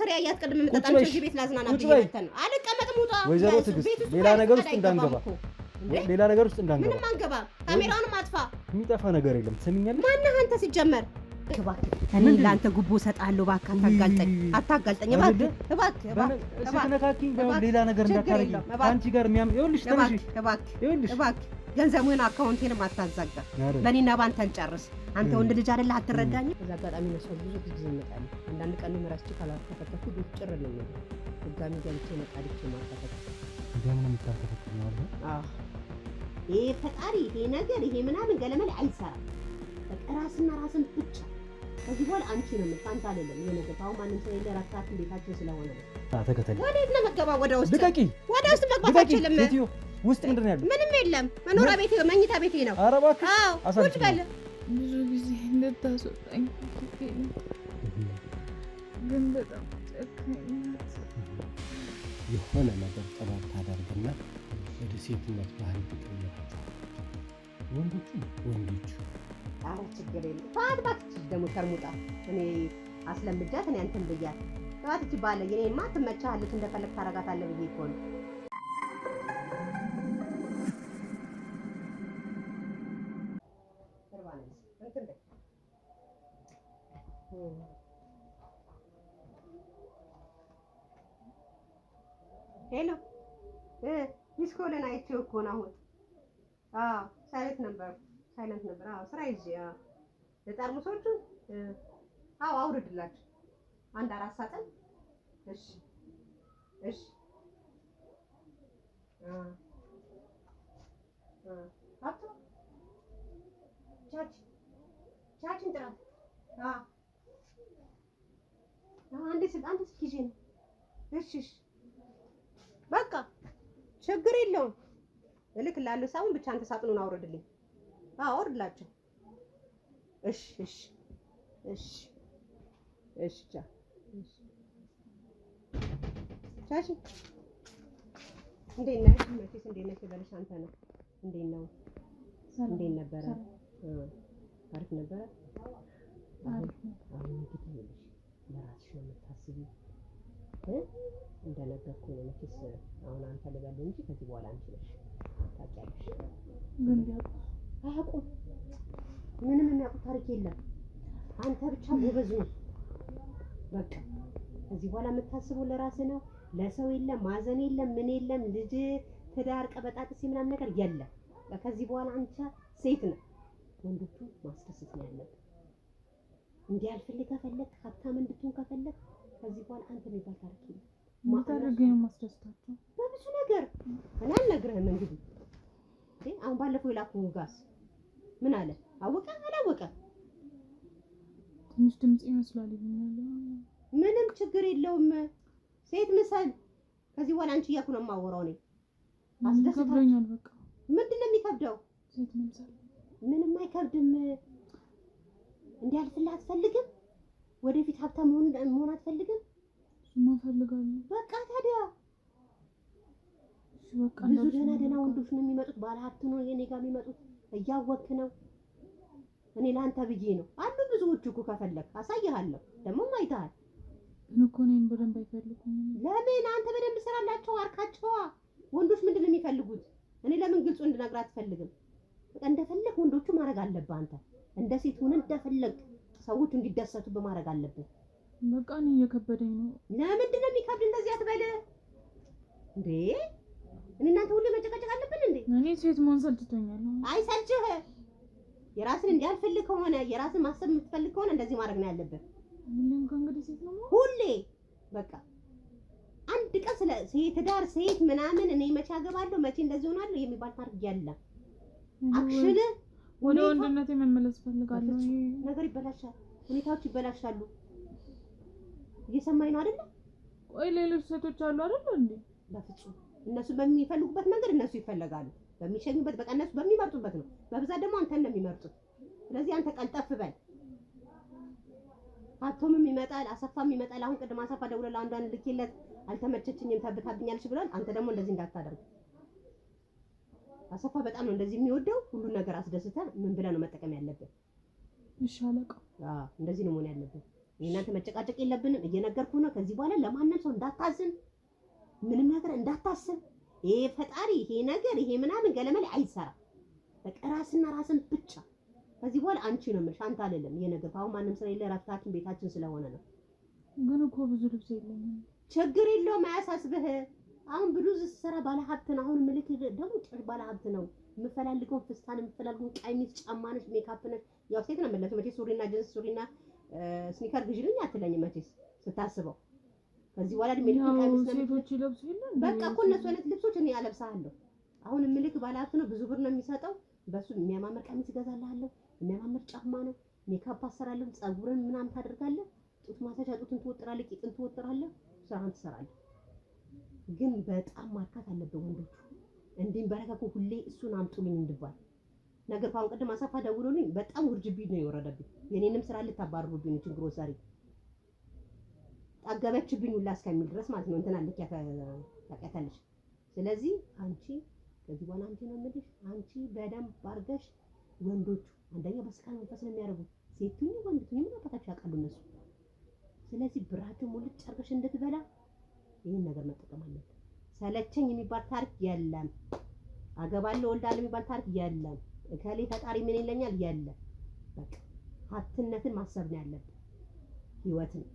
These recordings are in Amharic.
ሰፈር ያያት ቅድም የምጠጣቸው እዚህ ቤት ላዝናና ብዬ ነው አልቀመጥም ውጣ ወይዘሮ ትዕግስት ሌላ ነገር ውስጥ እንዳንገባ ምንም አንገባ ካሜራውንም አጥፋ የሚጠፋ ነገር የለም ትሰሚኛለሽ ማነህ አንተ ሲጀመር እኔ ላንተ ጉቦ ሰጣለሁ እባክህ አታጋልጠኝ እባክህ ስትነካኪኝ ሌላ ነገር እንዳታረጊ አንቺ ጋር ይኸውልሽ ተነሺ እባክህ ገንዘቡን አካውንቴንም አታዛጋ በእኔና ባንተ እንጨርስ አንተ ወንድ ልጅ አይደለ አትረዳኝ እዛ አጋጣሚ ነው ሰው ብዙ ጊዜ ይመጣል አንዳንድ ቀን ምራስቺ ካላተፈተኩ ቤት ጭር ነው ድጋሚ ገብቼ መጣልቼ ማጣፈጥ እንደምን የምታተፈክሩ ነው አዎ ይሄ ፈጣሪ ይሄ ነገር ይሄ ምናምን ገለመል አይሰራም ራስና ራስን ብቻ ከዚህ በኋላ አንቺ ነው የምታንተ አይደለም ይሄ ነገር ታው ማንንም ሰው የለ ራስታት ቤታችን ስለሆነ ነው ተከተል ወዴት ነው መገባ ወደ ውስጥ ልቀቂ ወደ ውስጥ መግባት አይችልም ሴትዮ ውስጥ ምንድን ነው ያለው ምንም የለም መኖሪያ ቤቴ መኝታ ቤቴ ነው ኧረ እባክህ ቁጭ በል ብዙ ጊዜ እንደታስወጣኝ ግን በጣም ጨካኝ ናት የሆነ ነገር ጠባብ ታደርግና ወደ ሴትነት ባህል ትቀይራለች ወንዶቹ አረ ችግር የለም ታጥባትች ደግሞ ተርሙጣ እኔ አስለምጃት እኔ አንተን ብያት ታጥች ባለ የኔማ ትመቻለች እንደፈለክ ታረጋታለህ ብዬ እኮ ነው ሄሎ ሚስኮልን አይቼው እኮ ነው አሁን ሳይለንት ነበር ስራ ይዤ ለጠርሙሶቹ አውርድላችሁ አንድ 4 ሳጥን እሺ አቶ ቻችን ጥራት አንዴ ጊዜ ነው እሺ በቃ ችግር የለውም እልክልሃለሁ ሳይሆን ብቻ አንተ ሳጥኑን አውርድልኝ አውርድላችሁ እሺ ቻቺ እንዴት ነሽ መቼስ እንዴት ነሽ በለሽ አንተ ነው እንዴት ነው እንዴት ነበረ አሪፍ ነበረ አሁን እንግዲህ ለራስሽ ነው የምታስቢው እንደነገርኩ ነው መቼስ አሁን አንተ ልበል እንጂ ከዚህ በኋላ አንቺ ነሽ ታውቂያለሽ ምን ቢያውቁ አያውቁም ምንም የሚያውቁት ታሪክ የለም አንተ ብቻ ጎበዝ ነው በቃ ከዚህ በኋላ የምታስበው ለራስህ ነው ለሰው የለም ማዘን የለም ምን የለም ልጅ ትዳር ቀበጣጥስ ምናምን ነገር የለም ከዚህ በኋላ አንቺ ሴት ነህ ወንዶቹ ማስደሰት ነው ያለብህ እንዲያልፍልህ ከፈለክ ሀብታም እንድትሆን ከፈለክ ከዚህ በኋላ አንተ የሚባል ታሪክ የለም ማታደርገኝ ማስደስታቸው በብዙ ነገር እኔ አልነግርህም እንግዲህ አሁን ባለፈው የላኩህ ጋስ ምን አለ አወቀ አላወቀ ትንሽ ድምጽ ይመስላል ይላል ምንም ችግር የለውም ሴት ምሰል ከዚህ በኋላ አንቺ እያልኩ ነው የማወራው እኔ አስደስታኛል በቃ ምንድነው የሚከብደው ሴት ምሰል ምንም አይከብድም እንዲያልፍልህ አትፈልግም ወደፊት ሀብታም መሆን አትፈልግም እሱማ እፈልጋለሁ በቃ ታዲያ በቃ ብዙ ደህና ወንዶች ነው የሚመጡት ባለ ሀብት ነው የኔ ጋር የሚመጡት እያወቅህ ነው እኔ ላንተ ብዬ ነው አሉ ብዙዎቹ እኮ ከፈለክ አሳይሃለሁ ደግሞ አይተሃል እኮ እኔን በደንብ አይፈልጉም ለምን አንተ በደንብ ስራላቸው አርካቸዋ ወንዶች ምንድነው የሚፈልጉት እኔ ለምን ግልጹ እንድነግራት አትፈልግም በቃ እንደፈለክ ወንዶቹ ማድረግ አለብህ አንተ እንደ ሴት ሆነ እንደፈለክ ሰዎች እንዲደሰቱ በማድረግ አለብህ በቃ እኔ እየከበደኝ ነው ለምንድን ነው የሚከብድ እንደዚህ አትበል እንዴ እኔ እናንተ ሁሌ መጨቃጨቅ አለብን እንዴ እኔ ሴት መሆን ሰልችቶኛል አይሰልችህ የራስን እንዲያልፍልህ ከሆነ የራስን ማሰብ የምትፈልግ ከሆነ እንደዚህ ማድረግ ነው ያለብህ ሁሌም ከእንግዲህ ሴት ነው ሁሌ በቃ አንድ ቀን ስለ ሴት ዳር ሴት ምናምን እኔ መቼ አገባለሁ መቼ እንደዚህ ሆናለሁ የሚባል ታርግ ያለ አክሽን ወደ ወንድነቴ መመለስ ፈልጋለሁ ነገር ይበላሻል ሁኔታዎች ይበላሻሉ እየሰማኝ ነው አይደል ቆይ ሌሎች ሴቶች አሉ አይደል እንዴ በፍጹም እነሱ በሚፈልጉበት መንገድ እነሱ ይፈልጋሉ በሚሸኙበት በቃ እነሱ በሚመርጡበት ነው በብዛት ደግሞ አንተን ነው የሚመርጡት ስለዚህ አንተ ቀልጠፍ በል አቶምም ይመጣል አሰፋም ይመጣል አሁን ቅድም አሰፋ ደውለላ አንዷን ልኬለት አልተመቸችኝም ተብታብኛልሽ ብሏል አንተ ደግሞ እንደዚህ እንዳታደርግ አሰፋ በጣም ነው እንደዚህ የሚወደው ሁሉ ነገር አስደስተ ምን ብለህ ነው መጠቀም ያለብህ እሺ አለቃ እንደዚህ ነው መሆን ያለብህ እናንተ መጨቃጨቅ የለብንም እየነገርኩህ ነው። ከዚህ በኋላ ለማንም ሰው እንዳታዝን፣ ምንም ነገር እንዳታስብ። ይሄ ፈጣሪ ይሄ ነገር ይሄ ምናምን ገለመሌ አይሰራ። በቃ ራስና ራስን ብቻ። ከዚህ በኋላ አንቺ ነው የምልሽ፣ አንተ አይደለም። ይሄ ነገር አሁን ማንም ሰው የለ ረፍታችን ቤታችን ስለሆነ ነው። ግን እኮ ብዙ ልብስ የለኝም። ችግር የለውም አያሳስብህ። አሁን ብሉዝ ስራ ባለ ሀብት ነው። አሁን ምልክ ደግሞ ጭር ባለ ሀብት ነው። የምፈልገው ፍስታን የምፈልገው ቀሚስ ጫማ ነሽ ሜካፕ ነሽ። ያው ሴት ነው የምለብሰው መቼስ ሱሪና ጂንስ ሱሪና ስኒከር ግዢልኝ አትለኝም መቼስ ስታስበው። ከዚህ በኋላ ድሜ ልክ ቀሚስ ነው ሴቶች ይለብሱ የለ በቃ እኮ እነሱ አይነት ልብሶች እኔ አለብሳለሁ። አሁን ምልክ ባለ ሀብት ነው። ብዙ ብር ነው የሚሰጠው። በሱ የሚያማምር ቀሚስ እገዛልሃለሁ። የሚያማምር ጫማ ነው። ሜካፕ አሰራለሁ። ፀጉርን ምናምን ታደርጋለህ። ጡት ማሳሻ ጡትን ትወጥራለህ። ቂጥን ትወጥራለህ። ስራህን ትሰራለህ። ግን በጣም ማርካት አለበት ወንዶቹ እንዲንበረከኩ ሁሌ እሱን አምጡልኝ እንድባል ነገር። አሁን ቅድም አሰፋ ደውሎልኝ በጣም ውርጅብኝ ነው የወረደብኝ። የኔንም ስራ ልታባርሩብኝ ነው ችግሩ ዛሬ አገበችብኝ ሁላ እስከሚል ድረስ ማለት ነው። እንትና ልክ ያቀታለሽ። ስለዚህ አንቺ ከዚህ በኋላ አንቺ ነው የምልሽ፣ አንቺ በደንብ አድርገሽ ወንዶቹ አንደኛ በስካን መንፈስ ነው የሚያደርጉት። ሴቱኝ ወንዱኝ ምን አባታችሁ ያውቃሉ እነሱ። ስለዚህ ብራችሁ ሙልጭ አድርገሽ እንድትበላ ይሄን ነገር መጠቀም አለብን። ሰለቸኝ የሚባል ታሪክ የለም። አገባለሁ ወልዳለሁ የሚባል ታሪክ የለም። እከሌ ፈጣሪ ምን ይለኛል የለም። በቃ ሀብትነትን ማሰብ ነው ያለብን፣ ህይወት ነው።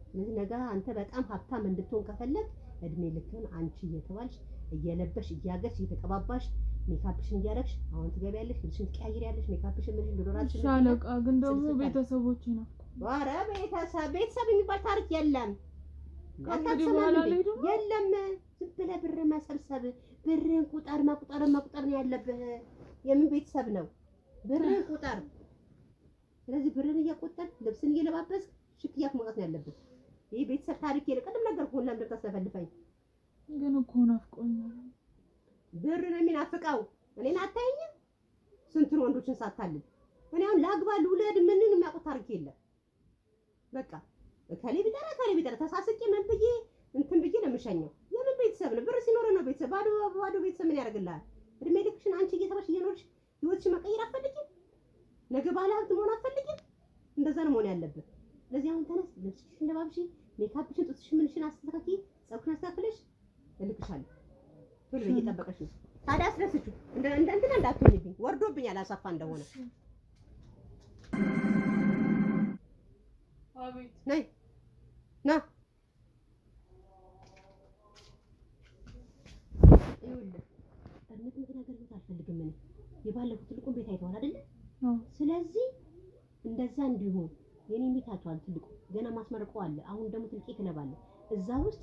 ስለዚህ ነገ አንተ በጣም ሀብታም እንድትሆን ከፈለግ እድሜ ልክህን አንቺ እየተባልሽ እየለበሽ እያገሽ እየተቀባባሽ ሜካፕሽን እያደረግሽ አሁን ትገቢያለሽ፣ ልብስሽን ትቀያይሪያለሽ፣ ሜካፕሽን ምንሽ ዶሮራሽን ሻለቃ። ግን ደግሞ ቤተሰቦቼ ነው። ኧረ ቤተሰብ የሚባል ታሪክ የለም። ከእንግዲህ በኋላ ላይ ደግሞ የለም። ዝም ብለህ ብር መሰብሰብ፣ ብርን ቁጠር፣ መቁጠር ነው ያለብህ። የምን ቤተሰብ ነው? ብርን ቁጠር። ስለዚህ ብርን እየቆጠር ልብስን እየለባበስ ሽክያት መውጣት ነው ያለብህ። ይሄ ቤተሰብ ታሪክ የለ። ቅድም ነገርኩህ ለምን ተሰፈልፈኝ። ግን እኮ ናፍቆኛል። ብር ነው የሚናፍቀው። እኔን አታየኝም? ስንቱን ወንዶችን ሳታልል እኔ አሁን ላግባ ልውለድ ምንን የሚያውቁት ታሪክ የለም። በቃ ከሌ ቢጠራ ተሳስቄ ምን ብዬ እንትን ብዬ ነው የምሸኘው። የምን ቤተሰብ ነው? ብር ሲኖር ነው ቤተሰብ። ባዶ ቤተሰብ ምን ያደርግልሃል? እድሜ ልክሽን አንቺ እየተባሽ እየኖርሽ ህይወትሽን መቀየር አትፈልጊም? ነገ ባለ ሀብት መሆን አትፈልጊም? እንደዛ ነው መሆን ያለብን። ስለዚህ አሁን ተነስ፣ ልብስሽን ለባብሺ፣ ሜካፕሽን፣ ጡትሽን፣ ምንሽን አስተካኪ፣ ፀጉርሽን አስተካክለሽ እልክሻለሁ። ሁሉ እየጠበቀሽ ነው። ታዲያ አስደስችው እንትና እንዳትሆኝብኝ። ወርዶብኛል አሳፋ እንደሆነ። አቤት ነይ ና ይኸውልህ፣ እርምት ነገር ቤት አልፈልግም። እኔ የባለፈው ትልቁን ቤት አይተዋል አይደለ? ስለዚህ እንደዛ እንዲሆን የኔ ቤት አይተዋል። ትልቁ ገና ማስመረቀው አለ። አሁን ደግሞ ትልቄ ክለብ አለ። እዛ ውስጥ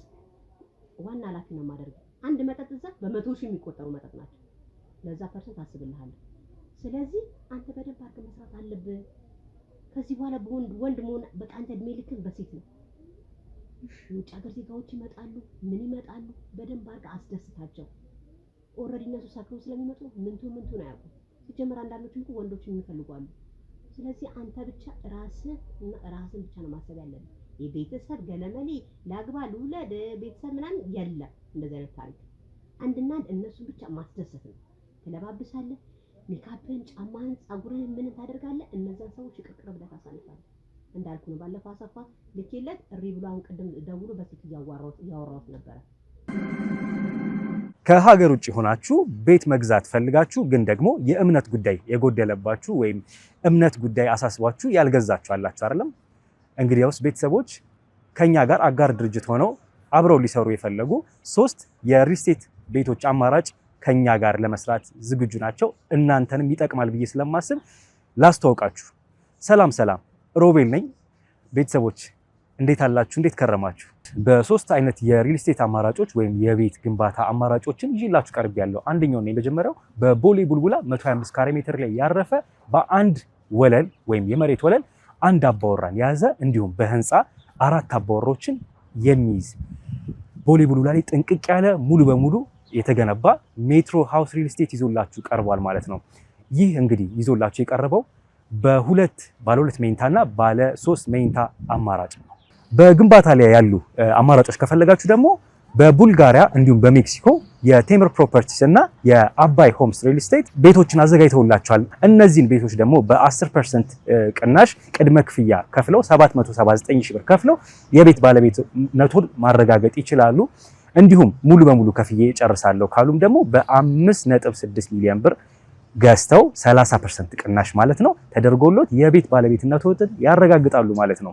ዋና ኃላፊ ነው የማደርገው። አንድ መጠጥ እዛ በመቶ ሺህ የሚቆጠሩ መጠጥ ናቸው። ለዛ ፐርሰንት አስብልሃለሁ። ስለዚህ አንተ በደንብ አድርገህ መስራት አለብህ። ከዚህ በኋላ ወንድ መሆን በቃ አንተ እድሜ ልክን በሴት ነው። የውጭ ሀገር ዜጋዎች ይመጣሉ፣ ምን ይመጣሉ። በደንብ አድርገህ አስደስታቸው። ኦልሬዲ እነሱ ሰክረው ስለሚመጡ ምንቱን አያውቁም። ሲጀመር አንዳንዶችም እኮ ወንዶችን የሚፈልጉ አሉ። ስለዚህ አንተ ብቻ ራስን ብቻ ነው ማሰብ ያለብህ። የቤተሰብ ገለመሌ ላግባ ልውለድ ቤተሰብ ምናምን የለም። እንደዚህ አይነት ታሪክ አንድና አንድ እነሱን ብቻ ማስደሰት ነው። ትለባብሳለህ፣ ሜካፕን፣ ጫማህን፣ ፀጉርህን ምን ታደርጋለህ። እነዛን ሰዎች ይቅርቅር ብለህ ታሳልፋለህ። እንዳልኩ ነው። ባለፈው አሰፋ ልኬለት እሪ ብሎ አሁን ቅድም ደውሎ በስልክ እያወራሁት ነበረ። ከሀገር ውጭ ሆናችሁ ቤት መግዛት ፈልጋችሁ ግን ደግሞ የእምነት ጉዳይ የጎደለባችሁ ወይም እምነት ጉዳይ አሳስባችሁ ያልገዛችሁ አላችሁ አይደለም? እንግዲያውስ ቤተሰቦች ከኛ ጋር አጋር ድርጅት ሆነው አብረው ሊሰሩ የፈለጉ 3 የሪል ስቴት ቤቶች አማራጭ ከኛ ጋር ለመስራት ዝግጁ ናቸው። እናንተንም ይጠቅማል ብዬ ስለማስብ ላስተዋውቃችሁ። ሰላም ሮቤል ነኝ። ቤተሰቦች እንዴት አላችሁ? እንዴት ከረማችሁ? በ3 አይነት የሪል ስቴት አማራጮች ወይም የቤት ግንባታ አማራጮችን ይዤላችሁ ቀርቤያለሁ። አንደኛው ነው የመጀመሪያው በቦሌ ቡልቡላ 125 ካሬ ሜትር ላይ ያረፈ በአንድ ወለል ወይም የመሬት ወለል አንድ አባወራን የያዘ እንዲሁም በህንፃ 4 አባወሮችን የሚይዝ ቦሌ ቡልቡላ ላይ ጥንቅቅ ያለ ሙሉ በሙሉ የተገነባ ሜትሮ ሃውስ ሪል ስቴት ይዞላችሁ ቀርቧል ማለት ነው። ይህ እንግዲህ ይዞላችሁ የቀረበው ባለ 2 መኝታና ባለ 3 መኝታ አማራጭ ነው። በግንባታ ላይ ያሉ አማራጮች ከፈለጋችሁ ደግሞ በቡልጋሪያ እንዲሁም በሜክሲኮ የቴምር ፕሮፐርቲስ እና የአባይ ሆምስ ሪል ስቴት ቤቶችን አዘጋጅተውላቸዋል። እነዚህን ቤቶች ደግሞ በ10% ቅናሽ ቅድመ ክፍያ ከፍለው 779 ሺህ ብር ከፍለው የቤት ባለቤትነቱን ማረጋገጥ ይችላሉ። እንዲሁም ሙሉ በሙሉ ከፍዬ ጨርሳለሁ ካሉም ደግሞ በ5.6 ሚሊዮን ብር ገዝተው 30% ቅናሽ ማለት ነው ተደርጎሎት የቤት ባለቤትነቱን ያረጋግጣሉ ማለት ነው።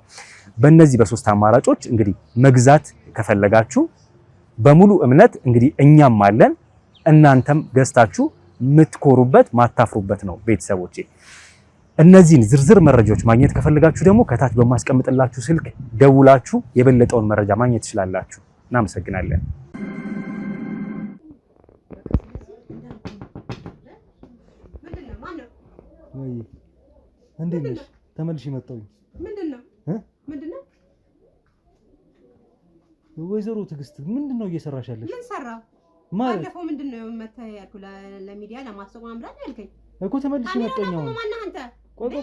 በእነዚህ በሶስት አማራጮች እንግዲህ መግዛት ከፈለጋችሁ በሙሉ እምነት እንግዲህ እኛም አለን፣ እናንተም ገዝታችሁ የምትኮሩበት ማታፍሩበት ነው። ቤተሰቦቼ እነዚህን ዝርዝር መረጃዎች ማግኘት ከፈለጋችሁ ደግሞ ከታች በማስቀምጥላችሁ ስልክ ደውላችሁ የበለጠውን መረጃ ማግኘት ትችላላችሁ። እናመሰግናለን። ወይ እንዴት ነሽ? ተመልሼ መጣሁ። ምንድነው? ወይዘሮ ትዕግስት ምንድነው እየሰራሽ ያለሽ? ምን ሰራው? ባለፈው ምንድነው መተህ ያልኩ ለሚዲያ ለማስተዋወቅ አምራን ያልከኝ እኮ ተመልሼ መጣሁ። ነው ማን አንተ? ቆይ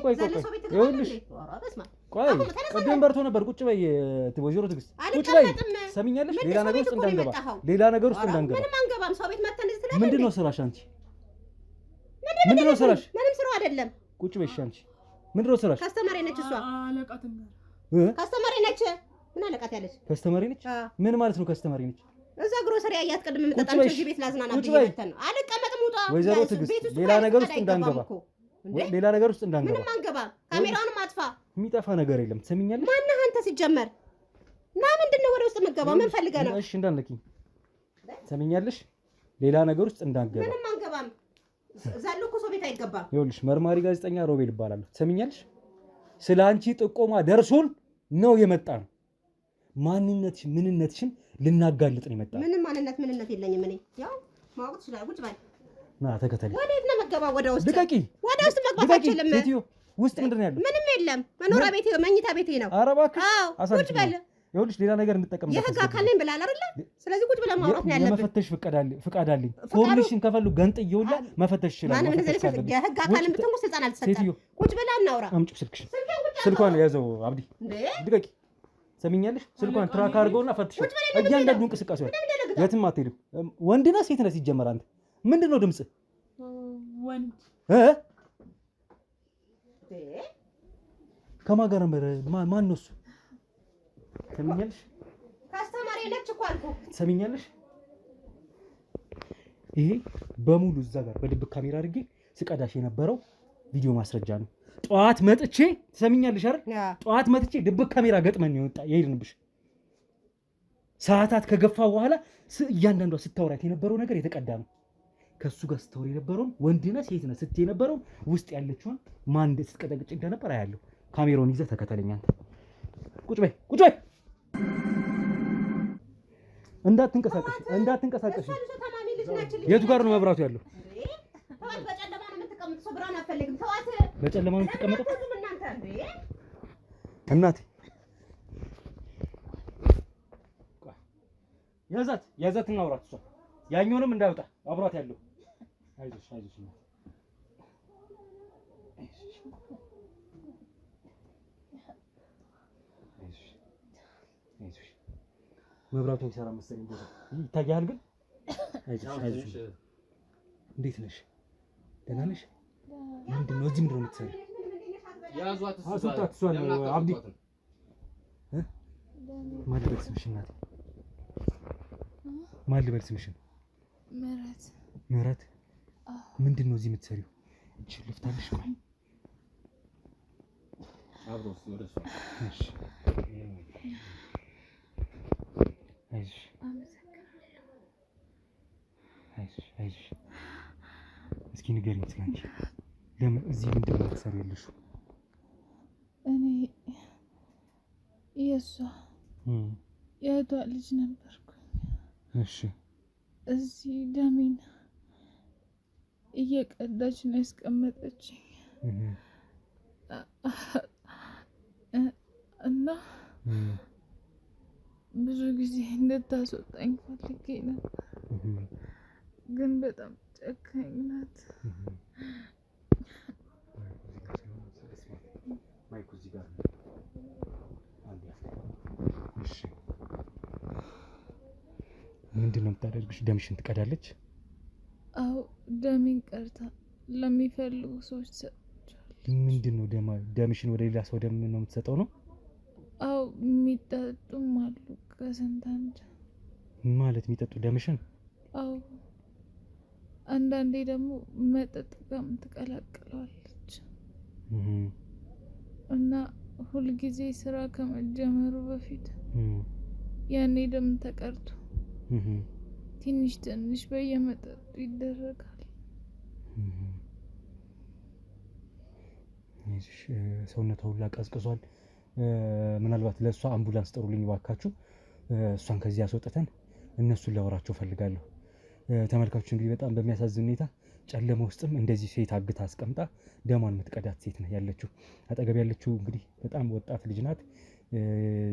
ይኸውልሽ፣ ቆይ ቅድም በርቶ ነበር። ቁጭ በይ ወይዘሮ ትዕግስት ቁጭ በይ። ሰሚኛለሽ? ሌላ ነገር ውስጥ እንዳንገባ። ምንም አንገባም። ሰው ቤት መተን እዚህ ትላለህ። ምንድነው ስራሽ አንቺ? ምንድነው ስራሽ? ምንም ስራው አይደለም። ቁጭ በይ አንቺ። ምንድነው ስራሽ? ካስተማሪ ነች እሷ። አለቃትም ካስተማሪ ነች። ምን አለቃት ያለች? ካስተማሪ ነች። ምን ማለት ነው ካስተማሪ ነች? እዛ ግሮሰሪ አያት ቅድም የምጠጣው እዚህ ቤት ላዝናና ብዬ መተን ነው። አልቀመጥም። ውጣ ወይዘሮ ትዕግስት፣ ሌላ ነገር ውስጥ እንዳንገባ። ምንም አንገባ። ካሜራውንም አጥፋ። የሚጠፋ ነገር የለም። ትሰሚኛለሽ? ማነህ አንተ ሲጀመር? እና ምንድነው ወደ ውስጥ የምትገባው? ምን ፈልገህ ነው? እሺ እንዳንለኪኝ። ትሰሚኛለሽ? ሌላ ነገር ውስጥ እንዳንገባ። ምንም አንገባም። ዛሉ እኮ ሰው ቤት አይገባም። ይኸውልሽ መርማሪ ጋዜጠኛ ሮቤል እባላለሁ። ትሰሚኛለሽ? ስለ አንቺ ጥቆማ ደርሶን ነው የመጣ ነው። ማንነትሽ ምንነትሽን ልናጋልጥ ነው የመጣ። ምንም ምንነት የለኝም እኔ። ያው ማወቅ ትችላለህ። ቁጭ በል። ና ተከተለኝ። ወዴት ነው የምትገባው? ወደ ውስጥ ልቀቂ። ወደ ውስጥ መግባት አትችልም። ሴትዮ ውስጥ ምንድን ነው ያለው? ምንም የለም። መኖሪያ ቤቴ መኝታ ቤቴ ነው። ኧረ እባክሽ ቁጭ በል። ይኸውልሽ ሌላ ነገር እንጠቀምበት። የህግ አካል ነኝ ብለሃል አይደለ? ስለዚህ ቁጭ ብለህ ማውራት ነው ያለብን። የመፈተሽ ፍቃድ አለኝ። ፖሊስን ከፈሉ ገንጥዬውላ መፈተሽ ይችላል። ማንም እንደዚህ የህግ አካል ብትሆን ስልጣን አልተሰጠም። ቁጭ ብለህ እናውራ። አምጪው ስልክሽ። ስልኳን ያዘው አብዲ። ልቀቂ። ሰሚኛለሽ? ስልኳን ትራክ አድርገውና ፈትሽው። እያንዳንዱ እንቅስቃሴ የትም አትሄድም። ወንድ ነህ ሴት ነህ? ሲጀመር አንተ ምንድን ነው ድምጽ? ወንድ ከማን ጋር ነበር? ማን ነው እሱ? ሰሚኛለሽ? ካስተማሪ ነች እኮ አልኩህ። ሰሚኛለሽ? ይሄ በሙሉ እዛ ጋር በድብቅ ካሜራ አድርጌ ስቀዳሽ የነበረው ቪዲዮ ማስረጃ ነው። ጠዋት መጥቼ ሰሚኛለሽ አይደል? ጠዋት መጥቼ ድብቅ ካሜራ ገጥመን ነው የሄድንብሽ። ሰዓታት ከገፋ በኋላ እያንዳንዷ ስታወራት የነበረው ነገር የተቀዳ ነው። ከሱ ጋር ስታወሪ የነበረውን ወንድ ነህ ሴት ነህ ስትይ የነበረውን ውስጥ ያለችውን ማን ስትቀጠቅጭ እንደነበር አያለሁ። ካሜራውን ይዘህ ተከተለኝ አንተ። ቁጭ በይ እንዳትንቀሳቀሽ። የቱ ጋር ነው መብራቱ ያለው? በጨለማ ነው የምትቀመጠው። ሰው ብርሃን አትፈልግም። ተዋት። በጨለማ ነው የምትቀመጠው? እናቴ ያዛት እናውራት። እሷ ያኛውንም እንዳይወጣ አብሯት ያለው። አይዞሽ መብራቱ ይሰራ መሰለኝ። ቦታ ይታያል ግን አይዞሽ። እንዴት ነሽ? ደህና ነሽ? ምንድን ነው እዚህ? ምንድን ነው የምትሰሪው? አስወጣት እሷን። አብዲ ማን ልበል ስምሽን? እናቴ ማን ልበል ስምሽን? ምህረት። ምንድን ነው እዚህ የምትሰሪው? እቺ ልፍታልሽ። ቆይ አብሮስ ወደሱ። እሺ አይዞሽ። እስኪ ንገሪኝ እስኪ አንቺ ለምን እዚህ ምንድን ነው የምትሰሪው ያለሽው? እኔ የእህቷ ልጅ ነበርኩኝ። እሺ። እዚህ ደሜን እየቀዳች ነው ያስቀመጠችኝ እና ብዙ ጊዜ እንድታስወጣኝ ፈልጌ ነበር፣ ግን በጣም ጨካኝ ናት። ምንድነው የምታደርግሽ? ደምሽን ትቀዳለች? አዎ ደሜን ቀርታ ለሚፈልጉ ሰዎች ትሰጣቸዋለች። ምንድነው ደምሽን ወደ ሌላ ሰው ደም ነው የምትሰጠው ነው? አዎ የሚጠጡም አሉ ከስንት አንድ። ማለት የሚጠጡ ደምሽን? አዎ አንዳንዴ ደግሞ መጠጥ ጋርም ትቀላቅለዋለች። እና ሁልጊዜ ስራ ከመጀመሩ በፊት ያኔ ደም ተቀርቶ ትንሽ ትንሽ በየመጠጡ ይደረጋል። ሰውነቷ ሁላ ቀዝቅዟል። ምናልባት ለእሷ አምቡላንስ ጥሩልኝ ባካችሁ። እሷን ከዚህ አስወጥተን እነሱን ላወራቸው ፈልጋለሁ። ተመልካቾች እንግዲህ በጣም በሚያሳዝን ሁኔታ ጨለማ ውስጥም እንደዚህ ሴት አግታ አስቀምጣ ደሟን የምትቀዳት ሴት ነው ያለችው። አጠገብ ያለችው እንግዲህ በጣም ወጣት ልጅ ናት።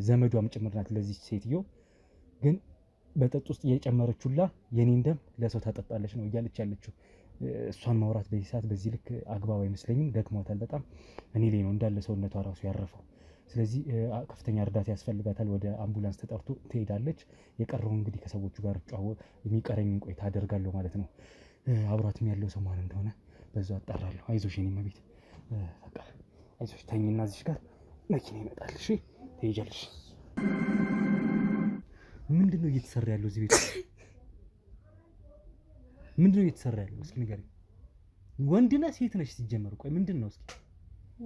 ዘመዷም ጭምር ናት ለዚህ ሴትዮ። ግን በጠጥ ውስጥ እየጨመረችውላ የኔን ደም ለሰው ታጠጣለች ነው እያለች ያለችው። እሷን ማውራት በዚህ ሰዓት በዚህ ልክ አግባብ አይመስለኝም። ደክሟታል በጣም። እኔ ላይ ነው እንዳለ ሰውነቷ ራሱ ያረፈው። ስለዚህ ከፍተኛ እርዳታ ያስፈልጋታል። ወደ አምቡላንስ ተጠርቶ ትሄዳለች። የቀረው እንግዲህ ከሰዎቹ ጋር የሚቀረኝን ቆይታ አደርጋለሁ ማለት ነው። አብሯትም ያለው ሰው ማን እንደሆነ በዛው አጣራለሁ። አይዞሽ የኔ መቤት፣ በቃ አይዞሽ ተኝና እዚህ ጋር መኪና ይመጣል። እሺ ትሄጃለሽ። ምንድነው እየተሰራ ያለው እዚህ ቤት? ምንድነው እየተሰራ ያለው? እስኪ ንገሪኝ። ወንድ ነህ ሴት ነሽ ሲጀመር? ቆይ ምንድነው? እስኪ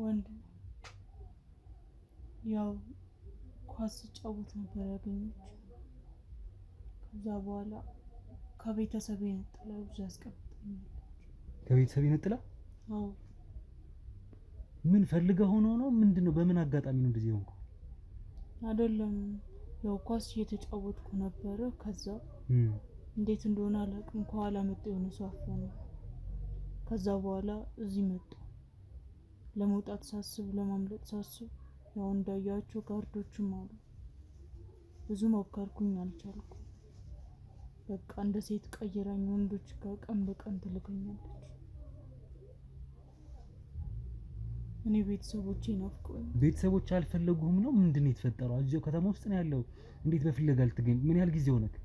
ወንድ ያው ኳስ ሲጫወት ነበር ያገኘች። ከዛ በኋላ ከቤተሰብ ነጥላ ብዙ ያስቀምጣኛለች። ከቤተሰብ ነጥላ? አዎ። ምን ፈልገህ ሆኖ ነው? ምንድነው? በምን አጋጣሚ ነው እንደዚህ ሆንኩ? አይደለም ያው ኳስ እየተጫወትኩ ነበር። ከዛ እንዴት እንደሆነ አላውቅም ከኋላ መጣ የሆነ ሰው አፈነ። ከዛ በኋላ እዚህ መጣ። ለመውጣት ሳስብ ለማምለጥ ሳስብ ያው እንዳያቸው ጋርዶችም አሉ። ብዙ ሞከርኩኝ አልቻልኩም። በቃ እንደ ሴት ቀይራኝ ወንዶች ጋር ቀን በቀን ትልከኛለች። እኔ ቤተሰቦቼ ናፍቀውኝ። ቤተሰቦች አልፈለጉህም ነው? ምንድነው የተፈጠረው? እዚሁ ከተማ ውስጥ ነው ያለው። እንዴት በፍለጋ ልትገኝ? ምን ያህል ጊዜ ሆነክ?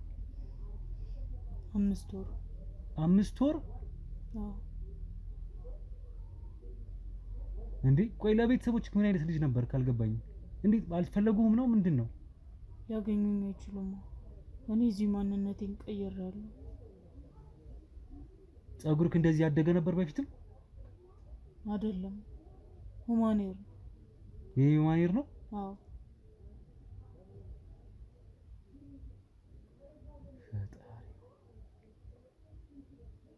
5 ወር። 5 ወር? አዎ። እንዴ ቆይ ለቤተሰቦች ምን አይነት ልጅ ነበር ካልገባኝ? እንዴት አልፈለጉህም ነው? ምንድነው? ሊያገኙኝ አይችሉም። እኔ እዚህ ማንነቴን ቀይሬያለሁ። ጸጉርክ እንደዚህ ያደገ ነበር በፊትም? አይደለም ሁማኔር። ይሄ ሁማኔር ነው? አዎ።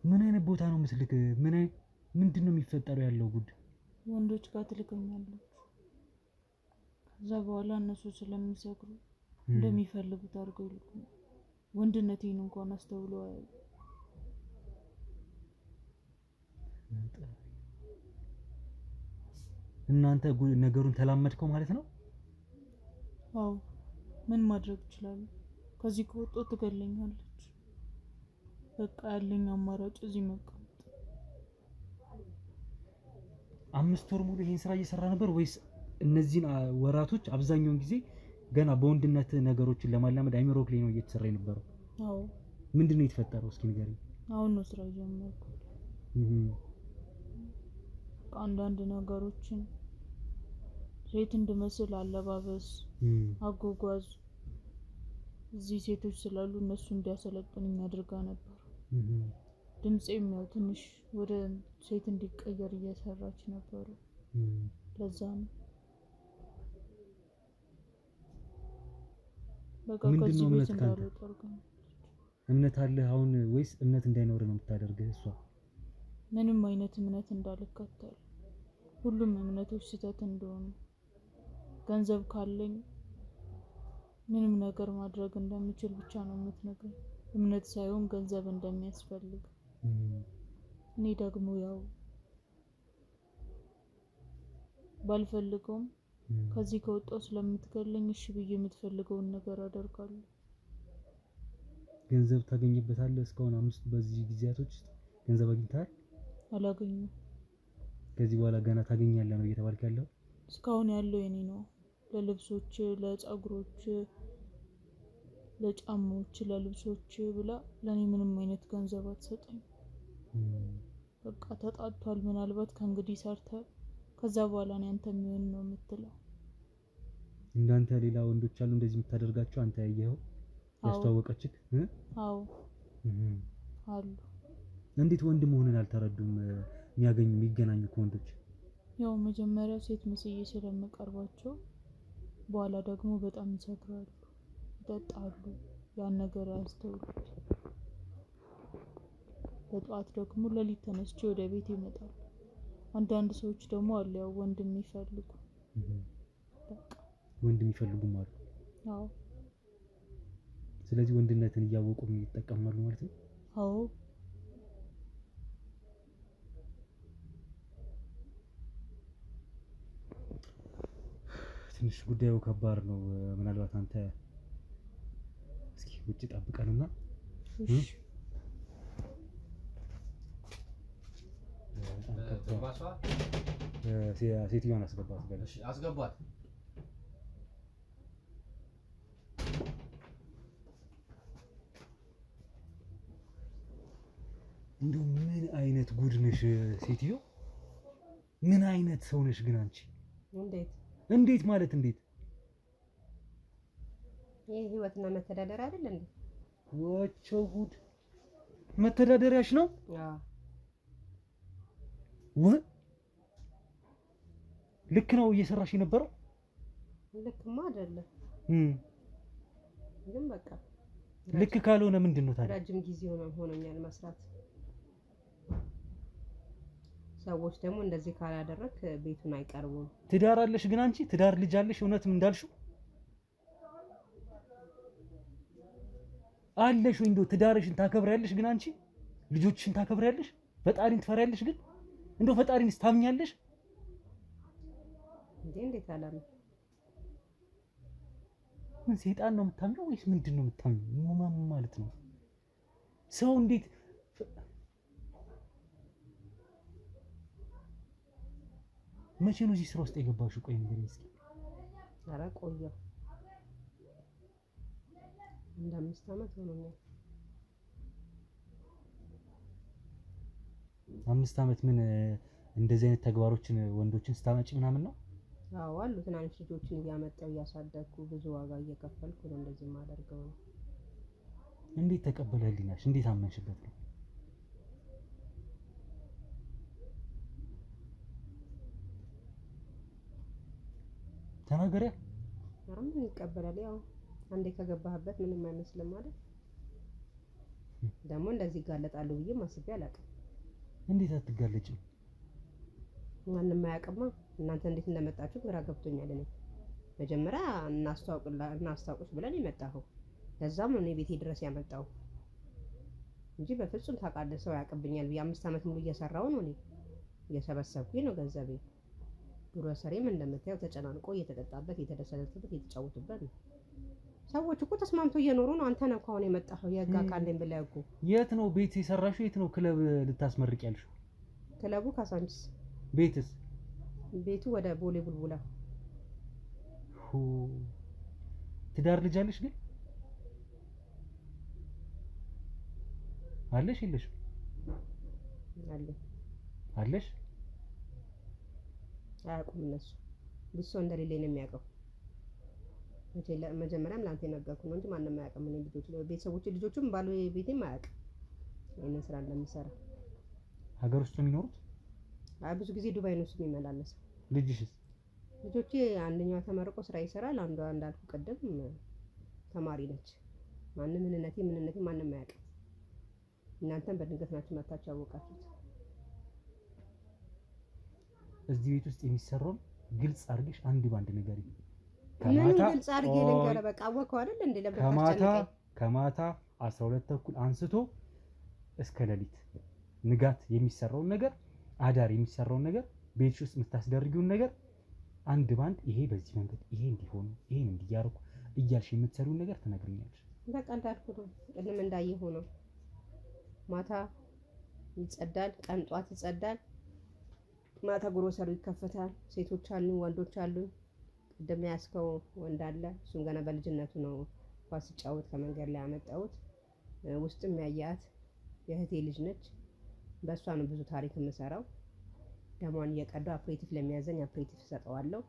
ምን አይነት ቦታ ነው ምስልክ? ምንድነው የሚፈጠረው ያለው ጉድ? ወንዶች ጋር ትልከኛለች። ከዛ በኋላ እነሱ ስለሚሰክሩ እንደሚፈልጉት አድርገው ይልኩኛል። ወንድነቴን እንኳን አስተውለው አያዩ። እናንተ ነገሩን ተላመድከው ማለት ነው? አዎ። ምን ማድረግ ይችላል? ከዚህ ከወጣሁ ትገለኛለች። በቃ ያለኝ አማራጭ እዚህ መቀመጥ። 5 ወር ሙሉ ይሄን ስራ እየሰራ ነበር ወይስ እነዚህን ወራቶች አብዛኛውን ጊዜ ገና በወንድነት ነገሮችን ለማላመድ አይምሮክ ላይ ነው እየተሰራ የነበረው? አዎ። ምንድነው የተፈጠረው? እስኪ ንገሪኝ። አሁን ነው ስራ ጀመርኩት። አንዳንድ ነገሮችን ሴት እንድመስል አለባበስ፣ አጎጓዝ እዚህ ሴቶች ስላሉ እነሱ እንዲያሰለጥኑኝ አድርጋ ነበር። ድምጼም ያው ትንሽ ወደ ሴት እንዲቀየር እየሰራች ነበር። ለዛ ነው በቃ ከዚህ ቤት እንዳልወጣ አድርጋኝ። እምነት አለህ አሁን ወይስ እምነት እንዳይኖር ነው የምታደርገው እሷ? ምንም አይነት እምነት እንዳልከተል፣ ሁሉም እምነቶች ስህተት እንደሆኑ፣ ገንዘብ ካለኝ ምንም ነገር ማድረግ እንደምችል ብቻ ነው የምትነግረኝ። እምነት ሳይሆን ገንዘብ እንደሚያስፈልግ። እኔ ደግሞ ያው ባልፈልገውም ከዚህ ከወጣው ስለምትገለኝ እሺ ብዬ የምትፈልገውን ነገር አደርጋለሁ። ገንዘብ ታገኝበታለህ? እስካሁን በዚህ ጊዜያቶች ገንዘብ አግኝተሃል? አላገኘሁም። ከዚህ በኋላ ገና ታገኛለህ ነው እየተባልክ ያለው? እስካሁን ያለው የኔ ነው። ለልብሶች፣ ለፀጉሮች ለጫማዎች ለልብሶች ብላ ለኔ ምንም አይነት ገንዘብ አትሰጠኝ። በቃ ተጣጥቷል፣ ምናልባት ከእንግዲህ ሰርተ ከዛ በኋላ ነው አንተ የሚሆን ነው የምትለው። እንዳንተ ሌላ ወንዶች አሉ እንደዚህ የምታደርጋቸው አንተ ያየኸው ያስተዋወቀችክ? አዎ አሉ። እንዴት ወንድ መሆንን አልተረዱም? የሚገናኙ ከወንዶች ያው መጀመሪያ ሴት መስዬ ስለምቀርባቸው በኋላ ደግሞ በጣም ይሰክራሉ፣ ይጠጣሉ፣ ያን ነገር አያስተውሉት። በጠዋት ደግሞ ለሊት ተነስቼ ወደ ቤት ይመጣሉ። አንዳንድ ሰዎች ደግሞ አሉ ያው ወንድ የሚፈልጉ በቃ ወንድ የሚፈልጉም አሉ። አዎ። ስለዚህ ወንድነትን እያወቁ ይጠቀማሉ ማለት ነው። አዎ። ትንሽ ጉዳዩ ከባድ ነው። ምናልባት አንተ እስኪ ውጭ ጠብቀንና ሴትዮዋን አስገባት በለሽ። አስገባት። እንደው ምን አይነት ጉድ ነሽ ሴትዮ? ምን አይነት ሰው ነሽ ግን አንቺ? እንዴት ማለት እንዴት? ይሄ ህይወትና መተዳደሪያ አይደል እንዴ? ወቸው ጉድ! መተዳደሪያሽ ነው? ልክ ነው እየሰራሽ የነበረው? ልክማ አይደለም ግን በቃ ልክ ካልሆነ ምንድን ነው ታዲያ? ረጅም ጊዜ ሆኖኛል መስራት። ሰዎች ደግሞ እንደዚህ ካላደረክ ቤቱን አይቀርቡም። ትዳር አለሽ ግን አንቺ? ትዳር ልጅ አለሽ? እውነትም እንዳልሽው አለሽ ወይ? እንደው ትዳርሽን ታከብሪያለሽ ግን አንቺ? ልጆችሽን ታከብሪያለሽ? ፈጣሪን ትፈሪያለሽ ግን? እንደው ፈጣሪንስ ታምኛለሽ? እንዴት አላለም? ምን ሰይጣን ነው የምታምነው ወይስ ምንድን ነው የምታምነው? ማን ማለት ነው? ሰው እንዴት መቼ ነው እዚህ ስራ ውስጥ የገባሽው? ቆይ ንገሪኝ እስኪ። ኧረ ቆየሁ እንደ 5 ዓመት ሆኖኛል። 5 ዓመት? ምን እንደዚህ አይነት ተግባሮችን ወንዶችን ስታመጪ ምናምን ነው? አዎ አሉ። ትናንሽ ልጆችን እያመጣሁ እያሳደግኩ ብዙ ዋጋ እየከፈልኩ ነው እንደዚህ የማደርገው። እንዴት ተቀበለልኛሽ? እንዴት አመንሽበት ነው? ተናገሪያ። ምን ይቀበላል? ያው አንዴ ከገባህበት ምንም አይመስልም ማለት ደግሞ እንደዚህ ይጋለጣሉ ብዬ ማስቤ አላውቅም። እንዴት አትጋለጭም? ማንም አያውቅማ። እናንተ እንዴት እንደመጣችሁ ግራ ገብቶኛል። እኔ መጀመሪያ እናስተዋውቅሽ ብለን የመጣኸው ለዛም ነው እኔ ቤቴ ድረስ ያመጣው እንጂ በፍጹም ታውቃለህ ሰው ያውቅብኛል ብዬ 5 ዓመት ሙሉ እየሰራሁ ነው። እኔ እየሰበሰብኩኝ ነው ገንዘቤ። ግሮሰሪም እንደምታየው ተጨናንቆ እየተጠጣበት እየተደሰተበት እየተጫወቱበት ነው። ሰዎች እኮ ተስማምተው እየኖሩ ነው። አንተ ነህ አሁን የመጣኸው የህግ አካል ነኝ ብለህ እኮ። የት ነው ቤት የሰራሽው? የት ነው ክለብ ልታስመርቅ ያልሽው? ክለቡ ካሳንቺስ። ቤትስ? ቤቱ ወደ ቦሌ ቡልቡላ። ትዳር ልጅ አለሽ ግን? አለሽ የለሽም? አለሽ? አያውቁም እነሱ። ብዙ ሰው እንደሌለኝ ነው የሚያውቀው። መጀመሪያም ለአንተ የነገርኩህ ነው እንጂ ማንም አያውቅም። እኔ ቤተሰቦቼ ልጆቹም ባሉ ቤቴም አያውቅም ይሄንን ስራ እንደምሰራ። ሀገር ውስጥ ነው የሚኖሩት? ብዙ ጊዜ ዱባይ ነው እሱ የሚመላለሰው። ልጅሽስ? ልጆቼ አንደኛዋ ተመርቆ ስራ ይሰራል፣ አንዷ እንዳልኩ ቅድም ተማሪ ነች። ማንም ምንነቴ ማንም አያውቅም። እናንተም በድንገት ናችሁ መታችሁ ያወቃችሁት። እዚህ ቤት ውስጥ የሚሰራውን ግልጽ አድርገሽ አንድ ባንድ ነገር ይሄ ምን ግልጽ አድርጌ ልንገርህ። በቃ አወቀው አይደል እንዴ? ከማታ 12 ተኩል አንስቶ እስከ ሌሊት ንጋት የሚሰራውን ነገር፣ አዳር የሚሰራውን ነገር፣ ቤትሽ ውስጥ የምታስደርጊውን ነገር አንድ ባንድ ይሄ በዚህ መንገድ ይሄ እንዲሆን ይሄን እንዲያርኩ እያልሽ የምትሰሪውን ነገር ትነግሪኛለሽ። በቃ እንዳልኩህ ነው። ቅድም እንዳየኸው ነው። ማታ ይጸዳል፣ ቀን ጧት ይጸዳል፣ ማታ ግሮሰሪው ይከፈታል። ሴቶች አሉ፣ ወንዶች አሉ። ቅድም ያስከው ወንድ አለ። እሱም ገና በልጅነቱ ነው ኳስ ሲጫወት ከመንገድ ላይ አመጣሁት። ውስጥም ያያት የእህቴ ልጅ ነች። በእሷ ነው ብዙ ታሪክ የምሰራው። ደሟን እየቀዳው አፕሬቲቭ ለሚያዘኝ አፕሬቲቭ ሰጠዋለሁ።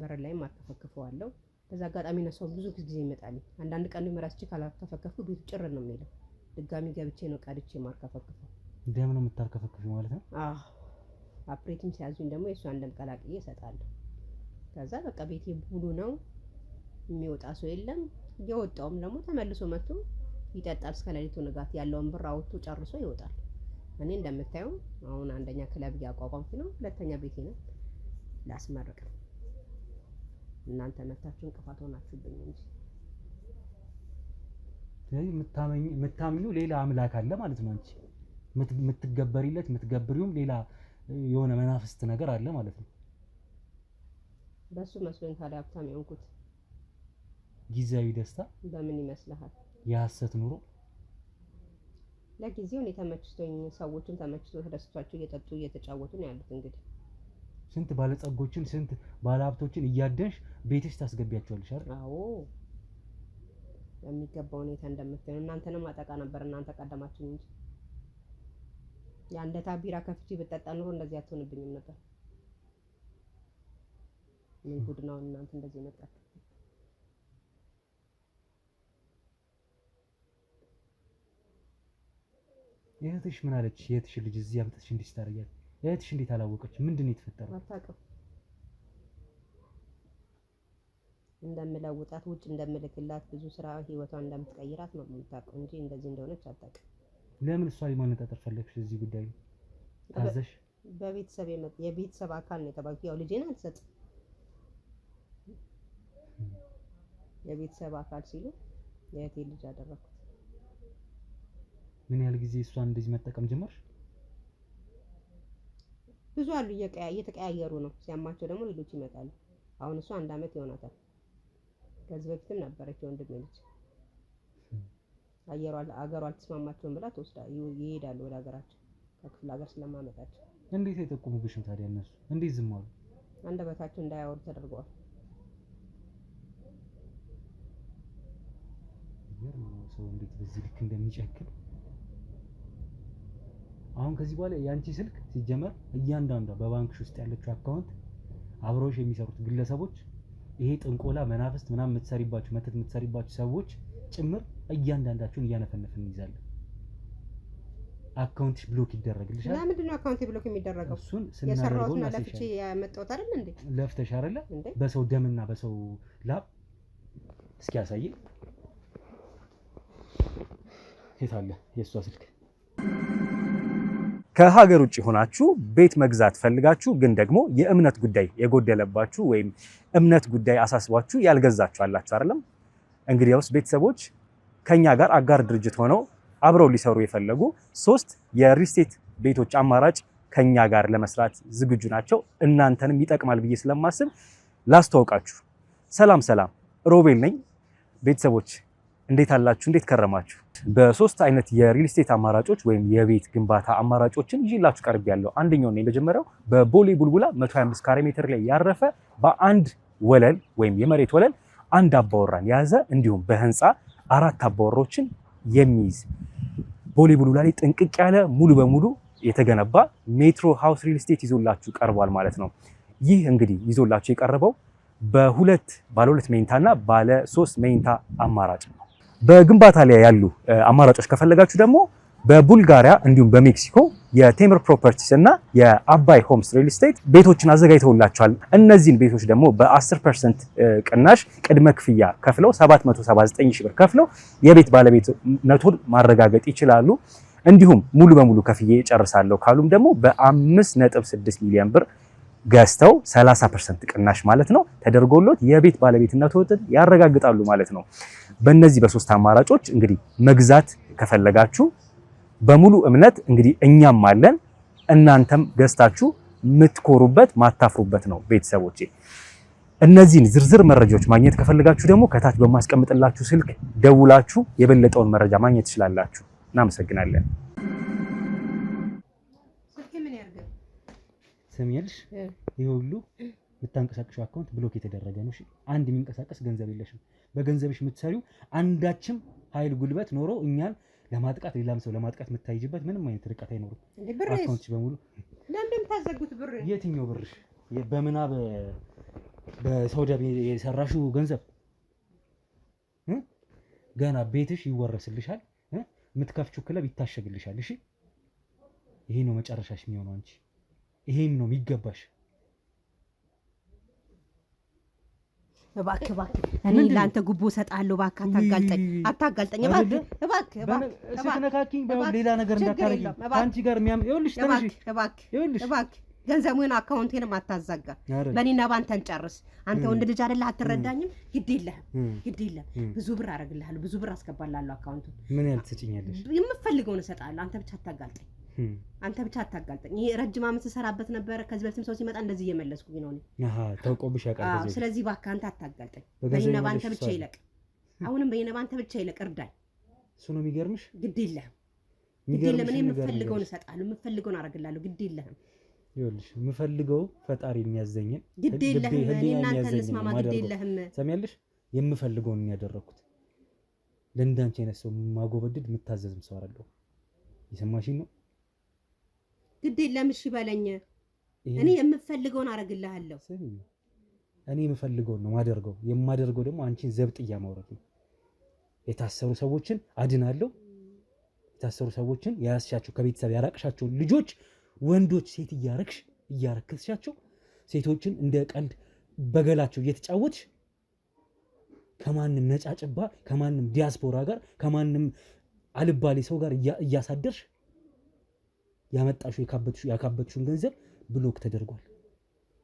በር ላይም አርከፈክፈዋለሁ። በዛ አጋጣሚ ነው ሰው ብዙ ጊዜ ይመጣል። አንዳንድ ቀን ምራስቺ ካላከፈከፍኩ ቤቱ ጭር ነው የሚለው። ድጋሚ ገብቼ ነው ቀድቼ ማርከፈክፈው። ደም ነው የምታርከፈክፊው ማለት ነው? አዎ። አፕሬቲቭ ሲያዙኝ ደግሞ የእሷን ደም ቀላቅዬ እሰጣለሁ። ከዛ በቃ ቤቴ ሙሉ ነው። የሚወጣ ሰው የለም። እየወጣውም ደግሞ ተመልሶ መጥቶ ይጠጣል እስከ ሌሊቱ ንጋት። ያለውን ብር አውጥቶ ጨርሶ ይወጣል። እኔ እንደምታየው አሁን አንደኛ ክለብ እያቋቋምኩ ነው። ሁለተኛ ቤቴ ነው ላስመርቅ ነው። እናንተ መታችሁ እንቅፋት ሆናችሁብኝ እንጂ። ስለዚህ የምታምኙ ሌላ አምላክ አለ ማለት ነው። አንቺ የምትገበሪለት የምትገብሪውም ሌላ የሆነ መናፍስት ነገር አለ ማለት ነው። በሱ መስሎኝ ታዲያ ሀብታም የሆንኩት። ጊዜያዊ ደስታ በምን ይመስልሃል? የሐሰት ኑሮ ለጊዜው እኔ ተመችቶኝ ሰዎችን ተመችቶ ተደስቷቸው እየጠጡ እየተጫወቱ ነው ያሉት። እንግዲህ ስንት ባለጸጎችን ስንት ባለሀብቶችን እያደንሽ ቤትሽ ታስገቢያቸዋለሽ አይደል? አዎ በሚገባው ሁኔታ እንደምትሆን እናንተንም አጠቃ ነበር። እናንተ ቀደማችሁ እንጂ ያንደታ ቢራ ከፍቼ ብጠጣ ኑሮ እንደዚህ አትሆንብኝም ነበር። ምን ጉድ ነው እናንተ እንደዚህ መጣችሁ? እህትሽ ምን አለች? የእህትሽ ልጅ እዚህ አምጥተሽ እንዲህ ስታረጊያት እህትሽ እንዴት አላወቀች? ምንድን ነው የተፈጠረው? አታውቅም። እንደምለውጣት ውጭ እንደምልክላት ብዙ ስራ ህይወቷን እንደምትቀይራት ነው የምታውቀው እንጂ እንደዚህ እንደሆነች አታውቅም። ለምን እሷ ላይ ማነጣጠር ፈለግሽ? እዚህ ጉዳይ ታዘሽ? በቤተሰብ የቤተሰብ አካል ነው የተባልኩት። ያው ልጄን አልሰጥም የቤተሰብ አካል ሲሉ የእህቴ ልጅ አደረኩት። ምን ያህል ጊዜ እሷን እንደዚህ መጠቀም ጀመርሽ? ብዙ አሉ እየተቀያየሩ ነው። ሲያማቸው ደግሞ ሌሎች ይመጣሉ። አሁን እሷ 1 አመት ይሆናታል። ከዚህ በፊትም ነበረች ወንድሜ ልጅ። አገሯ አልተስማማቸውም ብላ ይሄዳሉ ወደ ሀገራቸው ከክፍለ ሀገር ስለማመጣቸው። እንዴት አይጠቁሙብሽም ታዲያ እነሱ? እንዴት ዝም አሉ? አንደበታቸው እንዳያወሩ ተደርገዋል። ሰው እንዴት በዚህ ልክ እንደሚጨክን። አሁን ከዚህ በኋላ ያንቺ ስልክ ሲጀመር እያንዳንዷ በባንክሽ ውስጥ ያለችው አካውንት አብረውሽ የሚሰሩት ግለሰቦች ይሄ ጥንቆላ መናፍስት ምናምን የምትሰሪባችሁ መተት የምትሰሪባችሁ ሰዎች ጭምር እያንዳንዳችሁን እያነፈነፍን እንይዛለን። አካውንትሽ ብሎክ ይደረግልሻል። ለምንድን ነው አካውንቴ ብሎክ የሚደረገው? እሱን ስናደርገው ነው ለፍቼ ያመጣሁት አይደል እንዴ? ለፍተሽ አይደለ? በሰው ደምና በሰው ላብ እስኪ ያሳይ። የት አለ የእሷ ስልክ? ከሀገር ውጭ ሆናችሁ ቤት መግዛት ፈልጋችሁ ግን ደግሞ የእምነት ጉዳይ የጎደለባችሁ ወይም እምነት ጉዳይ አሳስቧችሁ ያልገዛችሁ አላችሁ አይደለም? እንግዲያውስ ቤተሰቦች ከኛ ጋር አጋር ድርጅት ሆነው አብረው ሊሰሩ የፈለጉ 3 የሪል ስቴት ቤቶች አማራጭ ከኛ ጋር ለመስራት ዝግጁ ናቸው። እናንተንም ይጠቅማል ብዬ ስለማስብ ላስተዋውቃችሁ። ሰላም ሮቤል ነኝ። ቤተሰቦች እንዴት አላችሁ? እንዴት ከረማችሁ? በ3 አይነት የሪል ስቴት አማራጮች ወይም የቤት ግንባታ አማራጮችን ይዤላችሁ ቀርቤያለሁ። አንደኛው ነው የመጀመሪያው በቦሌ ቡልቡላ 125 ካሬ ሜትር ላይ ያረፈ በአንድ ወለል ወይም የመሬት ወለል 1 አባወራን የያዘ እንዲሁም በህንፃ 4 አባወሮችን የሚይዝ ቦሌ ቡልቡላ ላይ ጥንቅቅ ያለ ሙሉ በሙሉ የተገነባ ሜትሮ ሃውስ ሪል ስቴት ይዞላችሁ ቀርቧል ማለት ነው። ይህ እንግዲህ ይዞላችሁ የቀረበው ባለ 2 መኝታና ባለ 3 መኝታ አማራጭ ነው። በግንባታ ላይ ያሉ አማራጮች ከፈለጋችሁ ደግሞ በቡልጋሪያ እንዲሁም በሜክሲኮ የቴምር ፕሮፐርቲስ እና የአባይ ሆምስ ሪል ስቴት ቤቶችን አዘጋጅተውላችኋል። እነዚህን ቤቶች ደግሞ በ10% ቅናሽ ቅድመ ክፍያ ከፍለው 779 ሺህ ብር ከፍለው የቤት ባለቤትነቱን ማረጋገጥ ይችላሉ። እንዲሁም ሙሉ በሙሉ ከፍዬ ጨርሳለሁ ካሉም ደግሞ በ5.6 ሚሊዮን ብር ገዝተው 30% ቅናሽ ማለት ነው ተደርጎሎት የቤት ባለቤትነቱን ያረጋግጣሉ ማለት ነው። በእነዚህ በ3 አማራጮች እንግዲህ መግዛት ከፈለጋችሁ በሙሉ እምነት እንግዲህ እኛም አለን፣ እናንተም ገዝታችሁ የምትኮሩበት ማታፍሩበት ነው። ቤተሰቦቼ እነዚህን ዝርዝር መረጃዎች ማግኘት ከፈለጋችሁ ደግሞ ከታች በማስቀምጥላችሁ ስልክ ደውላችሁ የበለጠውን መረጃ ማግኘት ትችላላችሁ። እናመሰግናለን። ሰሚያልሽ ይሄ ሁሉ የምታንቀሳቅሽው አካውንት ብሎክ የተደረገ ነው። እሺ አንድ የሚንቀሳቀስ ገንዘብ የለሽም። በገንዘብሽ የምትሰሪው አንዳችም ኃይል ጉልበት ኖሮ እኛን ለማጥቃት ሌላም ሰው ለማጥቃት የምታይጅበት ምንም አይነት ርቀት አይኖርም። አካውንትሽ በሙሉ ለምን ታዘጉት? ብር የትኛው ብርሽ? በምናብ በሳውዲ የሰራሽው ገንዘብ ገና ቤትሽ ይወረስልሻል። የምትከፍቺው ክለብ ይታሸግልሻል። እሺ ይሄ ነው መጨረሻሽ የሚሆነው። አንቺ ይሄም ነው የሚገባሽ። እባክህ እኔ ለአንተ ጉቦ እሰጥሃለሁ። እባክህ አታጋልጠኝ። እባክህ ስትነካኪኝ ሌላ ነገር እንዳታረጊ። አንቺ ጋር ይኸውልሽ፣ ተነሽ። እባክህ ገንዘቡን አካውንቴንም አታዛጋ። በእኔና በአንተ እንጨርስ። አንተ ወንድ ልጅ አይደለህ? አትረዳኝም? ግድ የለህም። ብዙ ብር አደርግልሃለሁ፣ ብዙ ብር አስገባልሃለሁ። አካውንቱን ምን ያህል ትሰጪኛለሽ? የምፈልገውን እሰጥሃለሁ። አንተ ብቻ አታጋልጠኝ። ይሄ ረጅም ዓመት ስሰራበት ነበረ። ከዚህ በፊትም ሰው ሲመጣ እንደዚህ እየመለስኩኝ ነው እኔ። ታውቆብሽ ያውቃል። ስለዚህ እባክህ አንተ አታጋልጠኝ። በእኔና በአንተ ብቻ ይለቅ። አሁንም በእኔና በአንተ ብቻ ይለቅ። እርዳኝ። እሱ ነው የሚገርምሽ። ግድ የለህም። እኔ የምፈልገውን እሰጥሃለሁ፣ የምፈልገውን አደርግልሃለሁ። ግድ የለህም። ይኸውልሽ የምፈልገው ፈጣሪ የሚያዘኝን ግድ የለህም። እኔ እናንተ እንስማማ። ግድ የለህም። ሰሚያለሽ? የምፈልገውን ያደረኩት ለእንዳንቺ አይነት ሰው ማጎበድድ የምታዘዝም ሰው አይደለሁ። የሰማሽኝ ነው? ግድ የለም። እሺ በለኝ። እኔ የምፈልገውን አደርግልሃለሁ። እኔ የምፈልገውን ነው ማደርገው። የማደርገው ደግሞ አንቺን ዘብጥያ ማውረድ ነው። የታሰሩ ሰዎችን አድናለሁ። የታሰሩ ሰዎችን ያያስሻቸው ከቤተሰብ ያራቅሻቸው ልጆች ወንዶች ሴት እያረክስሻቸው ሴቶችን እንደ ቀልድ በገላቸው እየተጫወትሽ ከማንም ነጫጭባ ከማንም ዲያስፖራ ጋር ከማንም አልባሌ ሰው ጋር እያሳደርሽ ያመጣሽው ያካበትሽውን ገንዘብ ብሎክ ተደርጓል።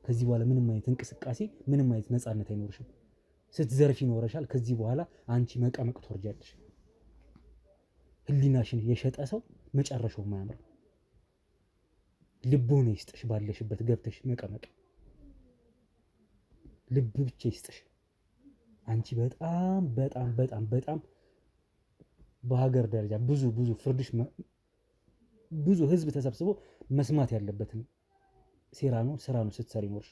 ከዚህ በኋላ ምንም አይነት እንቅስቃሴ ምንም አይነት ነፃነት አይኖርሽም። ስትዘርፍ ይኖረሻል። ከዚህ በኋላ አንቺ መቀመቅ ትወርጃለሽ። ህሊናሽን የሸጠ ሰው መጨረሻው ማያምር። ልቦና ይስጥሽ። ባለሽበት ገብተሽ መቀመቅ ልብ ብቻ ይስጥሽ። አንቺ በጣም በጣም በጣም በጣም በሀገር ደረጃ ብዙ ፍርድሽ ብዙ ህዝብ ተሰብስቦ መስማት ያለበትን ስራ ነው ስትሰሪ ኖርሽ።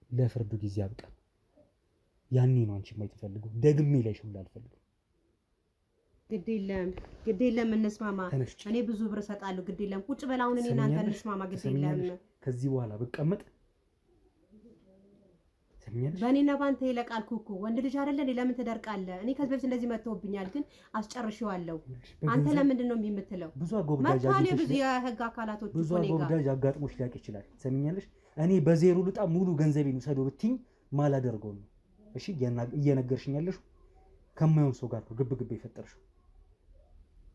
ለፍርዱ ጊዜ አብቃ። ያኔ ነው አንቺ የማይፈልገው ደግሜ ላይሽ ሁሉ አልፈልግም። ግድ የለም እንስማማ። እኔ ብዙ ብር እሰጣለሁ። ግድ የለም ቁጭ በል አሁን እኔ እናንተ እንስማማ። ግድ የለም ከዚህ በኋላ ብቀመጥ በእኔና ባንተ ይለቃል። ኩኩ ወንድ ልጅ አይደለ? ለምን ትደርቃለህ? እኔ ከዚህ በፊት እንደዚህ መጥተውብኛል፣ ግን አስጨርሼዋለሁ። አንተ ለምንድን ነው የምትለው? ብዙ አጎብዳጅ የህግ አካላቶች ብዙ አጎብዳጅ አጋጥሞሽ ሊያውቅ ይችላል። ሰሚኛለሽ? እኔ በዜሮ ልጣ ሙሉ ገንዘቤን ውሰዶ ብትኝ ማላደርገው ነው። እሺ እየነገርሽኝ ያለሽው ከማይሆን ሰው ጋር ነው ግብ የፈጠርሽው።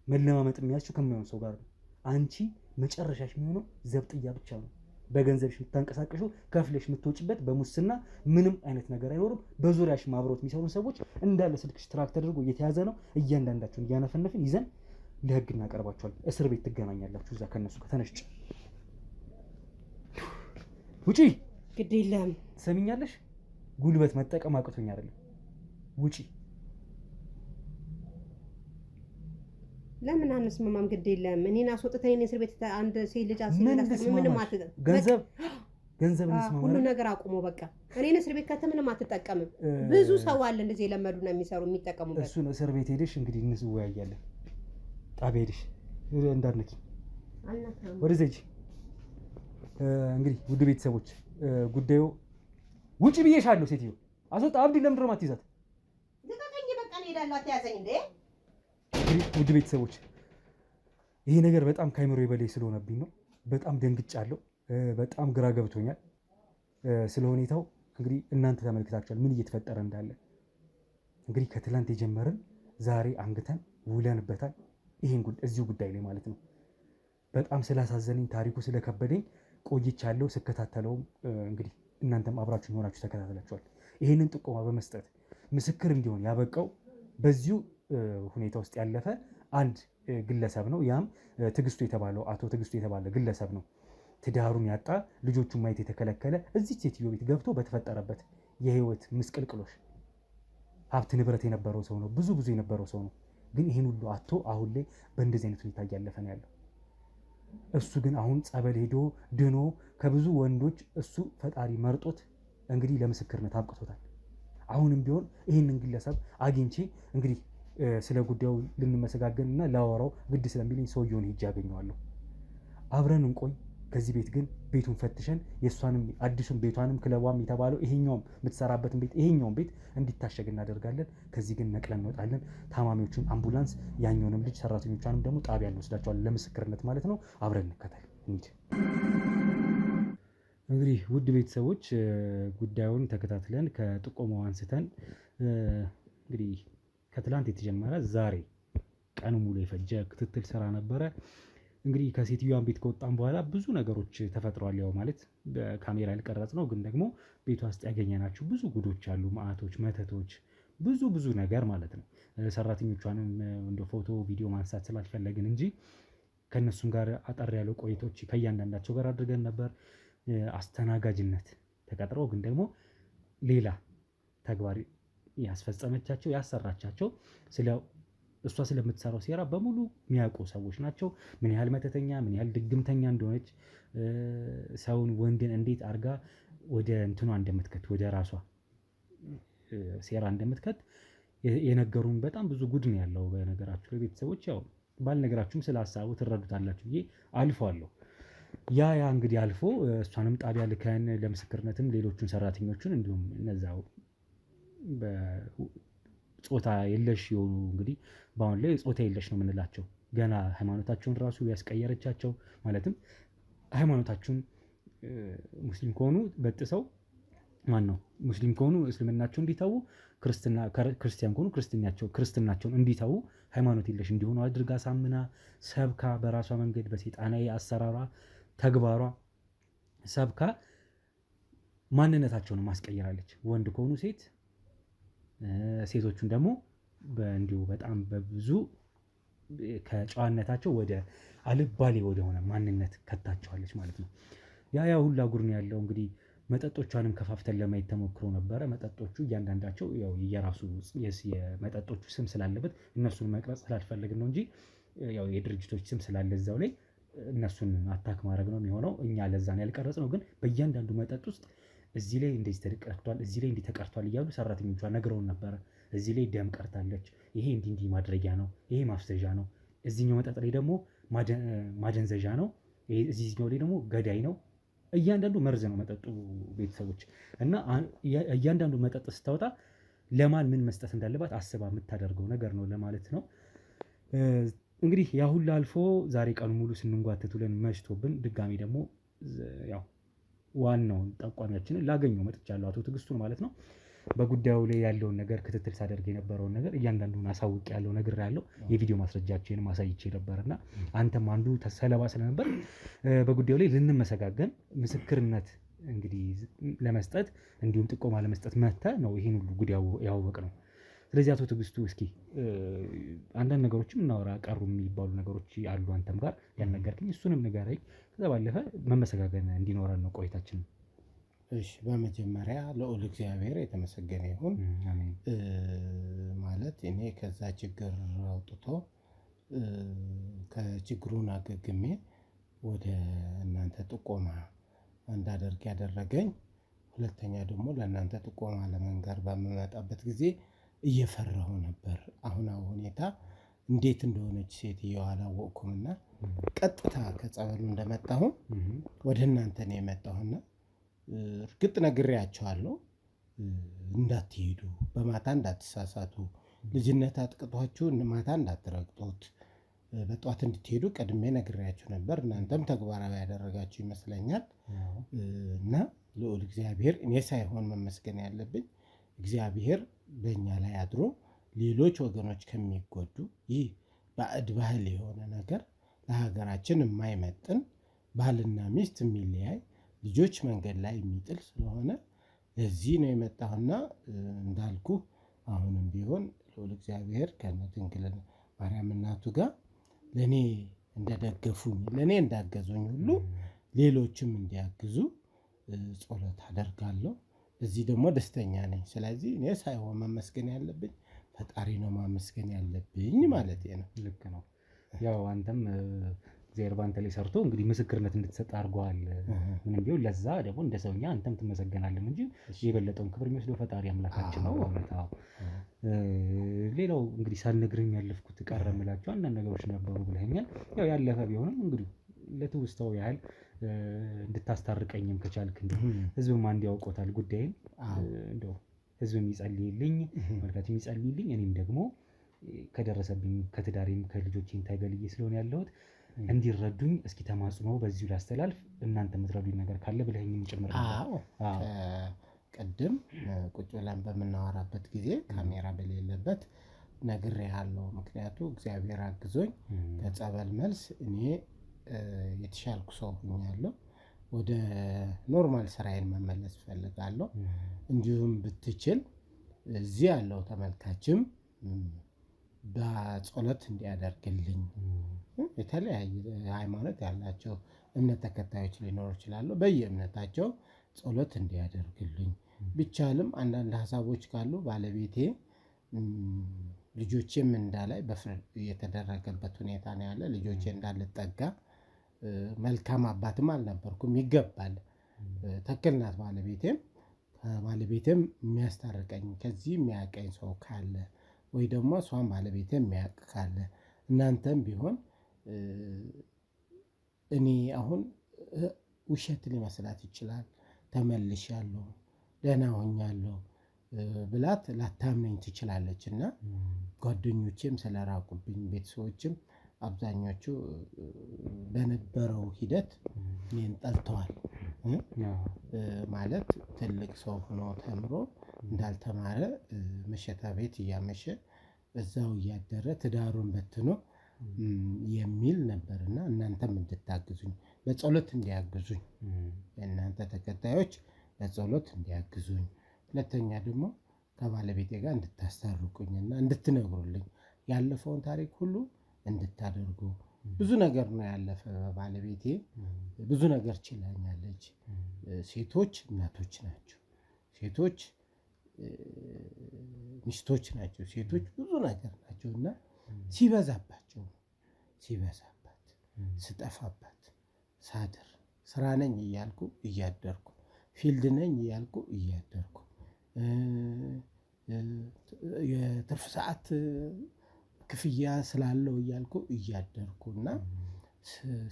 መለማመጥ የሚያስችው ከማይሆን ሰው ጋር ነው። አንቺ መጨረሻሽ የሚሆነው ዘብጥያ ብቻ ነው። በገንዘብሽ የምታንቀሳቀሽው ከፍለሽ የምትወጪበት በሙስና ምንም አይነት ነገር አይኖርም። በዙሪያሽ ማብሮት የሚሰሩ ሰዎች እንዳለ ስልክሽ ትራክ ተደርጎ እየተያዘ ነው። እያንዳንዳቸውን እያነፈነፍን ይዘን ለህግ እናቀርባቸዋለን። እስር ቤት ትገናኛላችሁ። እዛ ከነሱ ከተነሽጭ ውጪ። ግድ የለም ትሰሚኛለሽ? ጉልበት መጠቀም አቅቶኝ አይደለም። ውጪ። ለምን አንስማማም? ግድ የለም እኔን አስወጥተኝ እስር ቤት አንድ ሴት ልጅ ምንም ገንዘብ እንስማማ። ሁሉ ነገር አቁሞ በቃ እኔን እስር ቤት ከተ ምንም አትጠቀምም። ብዙ ሰው አለ እንደዚህ የለመዱና የሚሰሩ የሚጠቀሙበት። እሱን እስር ቤት ሄደሽ እንግዲህ እንወያያለን። ጣቢያ ሄደሽ እንዳትነኪ ወደዚህ ሂጂ። እንግዲህ ውድ ቤተሰቦች ጉዳዩ ውጪ ብዬሻለሁ። ሴትዮ አስወጣ። አብዲ ለምንድን ነው የማትይዛት? ልቀቀኝ በቃ እሄዳለሁ። አትያዘኝ እንዴ! ውድ ቤተሰቦች ይሄ ነገር በጣም ከአይምሮዬ በላይ ስለሆነብኝ ነው። በጣም ደንግጫለሁ። በጣም ግራ ገብቶኛል። ስለ ሁኔታው እንግዲህ እናንተ ተመልክታችኋል ምን እየተፈጠረ እንዳለ። እንግዲህ ከትላንት የጀመርን ዛሬ አንግተን ውለንበታል። ይሄን እዚሁ ጉዳይ ላይ ማለት ነው። በጣም ስላሳዘነኝ ታሪኩ ስለከበደኝ ቆይቻለሁ ስከታተለውም። እንግዲህ እናንተም አብራችሁን ሆናችሁ ተከታተላችኋል። ይሄንን ጥቆማ በመስጠት ምስክር እንዲሆን ያበቃው በዚሁ ሁኔታ ውስጥ ያለፈ አንድ ግለሰብ ነው። ያም ትግስቱ የተባለው አቶ ትግስቱ የተባለ ግለሰብ ነው። ትዳሩን ያጣ ልጆቹን ማየት የተከለከለ እዚህ ሴትዮ ቤት ገብቶ በተፈጠረበት የህይወት ምስቅልቅሎሽ ሀብት ንብረት የነበረው ሰው ነው። ብዙ የነበረው ሰው ነው። ግን ይህን ሁሉ አቶ አሁን ላይ በእንደዚህ አይነት ሁኔታ እያለፈ ነው ያለው። እሱ ግን አሁን ጸበል ሄዶ ድኖ ከብዙ ወንዶች እሱ ፈጣሪ መርጦት እንግዲህ ለምስክርነት አብቅቶታል። አሁንም ቢሆን ይህንን ግለሰብ አግኝቼ እንግዲህ ስለ ጉዳዩ ልንመሰጋገንና ላወራው ግድ ስለሚለኝ ሰውየውን ሄጄ ያገኘዋለሁ። አብረን እንቆይ። ከዚህ ቤት ግን ቤቱን ፈትሸን የእሷንም አዲሱን ቤቷንም ክለቧም የተባለው ይሄኛውም የምትሰራበትን ቤት ይሄኛውን ቤት እንዲታሸግ እናደርጋለን። ከዚህ ግን ነቅለን እንወጣለን። ታማሚዎቹን አምቡላንስ፣ ያኛውንም ልጅ ሰራተኞቿንም ደግሞ ጣቢያ እንወስዳቸዋለን ለምስክርነት ማለት ነው። አብረን እንከተል እንሂድ። እንግዲህ ውድ ቤተሰቦች ጉዳዩን ተከታትለን ከጥቆማው አንስተን እንግዲህ ከትላንት የተጀመረ ዛሬ ቀኑ ሙሉ የፈጀ ክትትል ስራ ነበረ። እንግዲህ ከሴትዮዋን ቤት ከወጣን በኋላ ብዙ ነገሮች ተፈጥሯል። ያው ማለት በካሜራ ያልቀረጽ ነው፣ ግን ደግሞ ቤቷ ውስጥ ያገኘናቸው ብዙ ጉዶች አሉ። ማዕቶች፣ መተቶች፣ ብዙ ነገር ማለት ነው። ሰራተኞቿንም እንደ ፎቶ ቪዲዮ ማንሳት ስላልፈለግን እንጂ ከእነሱም ጋር አጠር ያለው ቆይቶች ከእያንዳንዳቸው ጋር አድርገን ነበር። አስተናጋጅነት ተቀጥረው ግን ደግሞ ሌላ ተግባር ያስፈጸመቻቸው ያሰራቻቸው እሷ ስለምትሰራው ሴራ በሙሉ የሚያውቁ ሰዎች ናቸው። ምን ያህል መተተኛ ምን ያህል ድግምተኛ እንደሆነች ሰውን ወንድን እንዴት አርጋ ወደ እንትኗ እንደምትከት ወደ ራሷ ሴራ እንደምትከት የነገሩን በጣም ብዙ ጉድ ነው ያለው። በነገራችሁ ላይ ቤተሰቦች ያው ባልነገራችሁም ስለ ሀሳቡ ትረዱታላችሁ ብዬ አልፈዋለሁ። ያ እንግዲህ አልፎ እሷንም ጣቢያ ልከን ለምስክርነትም ሌሎቹን ሰራተኞቹን እንዲሁም እነዛው ጾታ የለሽ የሆኑ እንግዲህ በአሁን ላይ ጾታ የለሽ ነው የምንላቸው ገና ሃይማኖታቸውን ራሱ ያስቀየረቻቸው ማለትም ሃይማኖታቸውን ሙስሊም ከሆኑ በጥሰው ሙስሊም ከሆኑ እስልምናቸው እንዲተዉ ክርስቲያን ከሆኑ ክርስትናቸውን እንዲተዉ ሃይማኖት የለሽ እንዲሆኑ አድርጋ ሳምና ሰብካ በራሷ መንገድ በሰይጣናዊ አሰራሯ ተግባሯ ሰብካ ማንነታቸውን ማስቀየራለች። ወንድ ከሆኑ ሴቶቹን ደግሞ እንዲሁ በጣም በብዙ ከጨዋነታቸው ወደ አልባሌ ወደሆነ ማንነት ከታቸዋለች ማለት ነው። ያ ሁላ ጉድ ነው ያለው። እንግዲህ መጠጦቿንም ከፋፍተን ለማየት ተሞክሮ ነበረ። መጠጦቹ እያንዳንዳቸው ያው የራሱ የመጠጦቹ ስም ስላለበት እነሱን መቅረጽ ስላልፈለግን ነው እንጂ ያው የድርጅቶች ስም ስላለ እዛው ላይ እነሱን አታክ ማድረግ ነው የሚሆነው። እኛ ለዛን ያልቀረጽ ነው። ግን በእያንዳንዱ መጠጥ ውስጥ እዚህ ላይ እንደዚህ ተቀርቷል፣ እዚህ ላይ እንዲህ ተቀርቷል እያሉ ሰራተኞቿ ነግረውን ነበረ። እዚህ ላይ ደም ቀርታለች፣ ይሄ እንዲህ ማድረጊያ ነው፣ ይሄ ማፍሰዣ ነው፣ እዚህኛው መጠጥ ላይ ደግሞ ማደንዘዣ ነው፣ እዚህኛው ላይ ደግሞ ገዳይ ነው። እያንዳንዱ መርዝ ነው መጠጡ ቤተሰቦች። እና እያንዳንዱ መጠጥ ስታወጣ ለማን ምን መስጠት እንዳለባት አስባ የምታደርገው ነገር ነው ለማለት ነው። እንግዲህ ያ ሁሉ አልፎ ዛሬ ቀኑ ሙሉ ስንንጓተት ውለን መሽቶብን ድጋሚ ደግሞ ያው ዋናውን ጠቋሚያችንን ላገኘው መጥቻለሁ፣ አቶ ትዕግስቱን ማለት ነው። በጉዳዩ ላይ ያለውን ነገር ክትትል ሳደርግ የነበረውን ነገር እያንዳንዱን አሳውቅ ያለው ነገር ያለው የቪዲዮ ማስረጃችንን ማሳይቼ ነበርና አንተም አንዱ ሰለባ ስለነበር በጉዳዩ ላይ ልንመሰጋገን ምስክርነት እንግዲህ ለመስጠት እንዲሁም ጥቆማ ለመስጠት መተ ነው ይሄን ሁሉ ጉድ ያወቅ ነው። ስለዚህ አቶ ትዕግስቱ እስኪ አንዳንድ ነገሮችም እናወራ። ቀሩ የሚባሉ ነገሮች አሉ አንተም ጋር ያልነገርከኝ፣ እሱንም ንገረኝ። ከዛ ባለፈ መመሰጋገን እንዲኖረን ነው ቆይታችን። እሺ፣ በመጀመሪያ ልዑል እግዚአብሔር የተመሰገነ ይሁን። ማለት እኔ ከዛ ችግር አውጥቶ ከችግሩን አገግሜ ወደ እናንተ ጥቆማ እንዳደርግ ያደረገኝ፣ ሁለተኛ ደግሞ ለእናንተ ጥቆማ ለመንገር በምመጣበት ጊዜ እየፈራሁ ነበር። አሁን ሁኔታ እንዴት እንደሆነች ሴትዮዋ አላወቅኩምና ቀጥታ ከጸበሉ እንደመጣሁ ወደ እናንተ ነው የመጣሁና እርግጥ ነግሬያቸዋለሁ፣ እንዳትሄዱ፣ በማታ እንዳትሳሳቱ፣ ልጅነት አጥቅቷችሁ ማታ እንዳትረግጡት፣ በጧት እንድትሄዱ ቀድሜ ነግሬያችሁ ነበር። እናንተም ተግባራዊ ያደረጋችሁ ይመስለኛል። እና ልዑል እግዚአብሔር እኔ ሳይሆን መመስገን ያለብኝ እግዚአብሔር በእኛ ላይ አድሮ ሌሎች ወገኖች ከሚጎዱ ይህ ባዕድ ባህል የሆነ ነገር ለሀገራችን የማይመጥን ባልና ሚስት የሚለያይ ልጆች መንገድ ላይ የሚጥል ስለሆነ ለዚህ ነው የመጣሁና እንዳልኩ አሁንም ቢሆን ልዑል እግዚአብሔር ከድንግል ማርያም እናቱ ጋር ለእኔ እንደደገፉኝ ለእኔ እንዳገዙኝ ሁሉ ሌሎችም እንዲያግዙ ጸሎት አደርጋለሁ። እዚህ ደግሞ ደስተኛ ነኝ። ስለዚህ እኔ ሳይሆን መመስገን ያለብኝ ፈጣሪ ነው ማመስገን ያለብኝ ማለት ነው። ልክ ነው። ያው አንተም እግዚአብሔር ባንተ ላይ ሰርቶ እንግዲህ ምስክርነት እንድትሰጥ አድርጓል። ምንም ቢሆን ለዛ ደግሞ እንደ ሰውኛ አንተም ትመሰገናለህ እንጂ የበለጠውን ክብር የሚወስደው ፈጣሪ አምላካችን ነው። እውነታው ሌላው እንግዲህ ሳልነግርህ ያለፍኩት ቀረ የምላቸው አንዳንድ ነገሮች ነበሩ ብለኸኛል። ያው ያለፈ ቢሆንም እንግዲህ ለትውስታው ያህል እንድታስታርቀኝም ከቻልክ እንደው ህዝብም አንድ ያውቆታል ጉዳይን እንደው ህዝብም ይጸልይልኝ መልካም ይጸልይልኝ እኔም ደግሞ ከደረሰብኝ ከትዳሬም ከልጆቼም ተገልዬ ስለሆነ ያለሁት እንዲረዱኝ እስኪ ተማጽኖ በዚሁ ላስተላልፍ። እናንተ የምትረዱኝ ነገር ካለ ብለኸኝም ጭምር ቅድም ቁጭ ብለን በምናወራበት ጊዜ ካሜራ በሌለበት ነግሬሃለሁ። ምክንያቱ እግዚአብሔር አግዞኝ ከጸበል መልስ እኔ የተሻልኩ ሰው ሆኛለሁ። ወደ ኖርማል ስራዬን መመለስ ፈልጋለሁ። እንዲሁም ብትችል እዚህ ያለው ተመልካችም በጸሎት እንዲያደርግልኝ የተለያየ ሃይማኖት ያላቸው እምነት ተከታዮች ሊኖሩ ይችላሉ። በየእምነታቸው ጸሎት እንዲያደርግልኝ ቢቻልም አንዳንድ ሀሳቦች ካሉ ባለቤቴ ልጆቼም እንዳላይ በፍርድ የተደረገበት ሁኔታ ነው ያለ። ልጆቼ እንዳልጠጋ መልካም አባትም አልነበርኩም። ይገባል ተክል ናት ባለቤቴም። ከባለቤቴም የሚያስታርቀኝ ከዚህ የሚያቀኝ ሰው ካለ ወይ ደግሞ እሷን ባለቤቴም የሚያውቅ ካለ እናንተም ቢሆን እኔ አሁን ውሸት ሊመስላት ይችላል ተመልሻለሁ ደህና ሆኛለሁ ብላት ላታምነኝ ትችላለች። እና ጓደኞቼም ስለራቁብኝ ቤተሰቦችም አብዛኞቹ በነበረው ሂደት እኔን ጠልተዋል። ማለት ትልቅ ሰው ሆኖ ተምሮ እንዳልተማረ መሸታ ቤት እያመሸ እዛው እያደረ ትዳሩን በትኖ የሚል ነበርና እናንተም እንድታግዙኝ በጸሎት እንዲያግዙኝ የእናንተ ተከታዮች በጸሎት እንዲያግዙኝ፣ ሁለተኛ ደግሞ ከባለቤቴ ጋር እንድታስታርቁኝና እንድትነግሩልኝ ያለፈውን ታሪክ ሁሉ እንድታደርጉ። ብዙ ነገር ነው ያለፈ። ባለቤቴ ብዙ ነገር ችላኛለች። ሴቶች እናቶች ናቸው። ሴቶች ሚስቶች ናቸው። ሴቶች ብዙ ነገር ናቸው እና ሲበዛባቸው ሲበዛባት ስጠፋባት ሳድር ስራ ነኝ እያልኩ እያደርኩ ፊልድ ነኝ እያልኩ እያደርኩ የትርፍ ሰዓት ክፍያ ስላለው እያልኩ እያደርኩ እና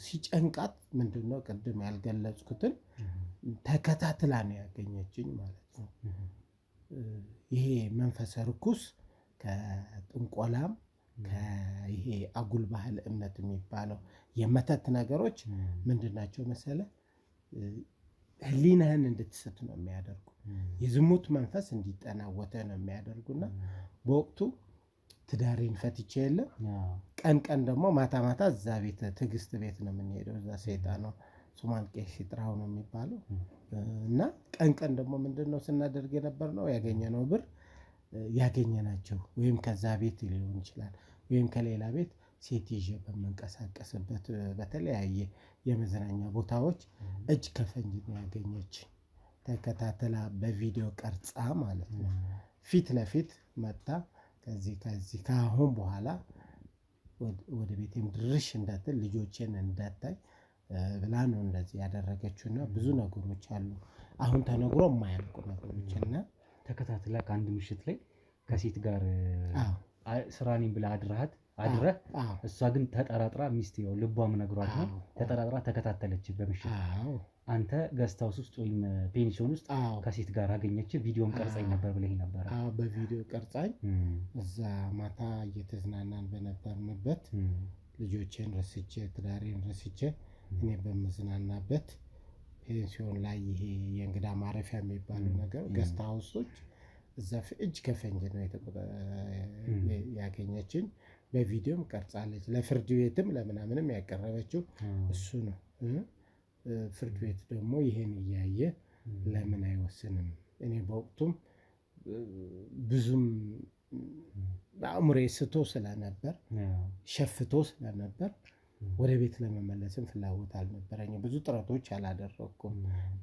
ሲጨንቃት ምንድነው ቅድም ያልገለጽኩትን ተከታትላ ነው ያገኘችኝ ማለት ነው። ይሄ መንፈሰ ርኩስ ከጥንቆላም ከይሄ አጉል ባህል እምነት የሚባለው የመተት ነገሮች ምንድናቸው መሰለ? ህሊናህን እንድትስት ነው የሚያደርጉ። የዝሙት መንፈስ እንዲጠናወተ ነው የሚያደርጉና በወቅቱ ትዳሬን ፈትቼ የለ ቀን ቀን ደግሞ ማታ ማታ እዛ ቤት ትዕግስት ቤት ነው የምንሄደው። እዛ ሰይጣን ነው ሱማን ቄስ ሲጥራው ነው የሚባለው። እና ቀን ቀን ደግሞ ምንድነው ስናደርግ የነበር ነው ያገኘነው ብር ያገኘናቸው ወይም ከዛ ቤት ሊሆን ይችላል ወይም ከሌላ ቤት ሴት ይዤ በመንቀሳቀስበት በተለያየ የመዝናኛ ቦታዎች እጅ ከፈንጅ ነው ያገኘች። ተከታተላ በቪዲዮ ቀርጻ ማለት ነው ፊት ለፊት መጣ። ከዚህ ከአሁን በኋላ ወደ ቤቴም ድርሽ እንዳትል ልጆቼን እንዳታይ ብላ ነው እንደዚህ ያደረገችውና ብዙ ነገሮች አሉ አሁን ተነግሮ የማያልቁ ነገሮች። እና ተከታትላ ከአንድ ምሽት ላይ ከሴት ጋር ስራ ነኝ ብላ አድረህ እሷ ግን ተጠራጥራ ሚስት ነው ልቧም ነግሯት ነው ተጠራጥራ ተከታተለች በምሽት። አንተ ገስት ሃውስ ውስጥ ወይም ፔንሽን ውስጥ ከሴት ጋር አገኘች። ቪዲዮን ቀርጻኝ ነበር ብለህ ነበር። በቪዲዮ ቀርጻኝ እዛ ማታ እየተዝናናን በነበርንበት ልጆቼን ረስቼ ትዳሬን ረስቼ እኔ በመዝናናበት ፔንሲዮን ላይ ይሄ የእንግዳ ማረፊያ የሚባለው ነገር ገስት ሃውሶች እዛ እጅ ከፈንጅ ነው ያገኘችኝ። በቪዲዮም ቀርጻለች። ለፍርድ ቤትም ለምናምንም ያቀረበችው እሱ ነው። ፍርድ ቤት ደግሞ ይሄን እያየ ለምን አይወስንም? እኔ በወቅቱም ብዙም በአእምሮዬ ስቶ ስለነበር ሸፍቶ ስለነበር ወደ ቤት ለመመለስም ፍላጎት አልነበረኝም። ብዙ ጥረቶች አላደረኩም።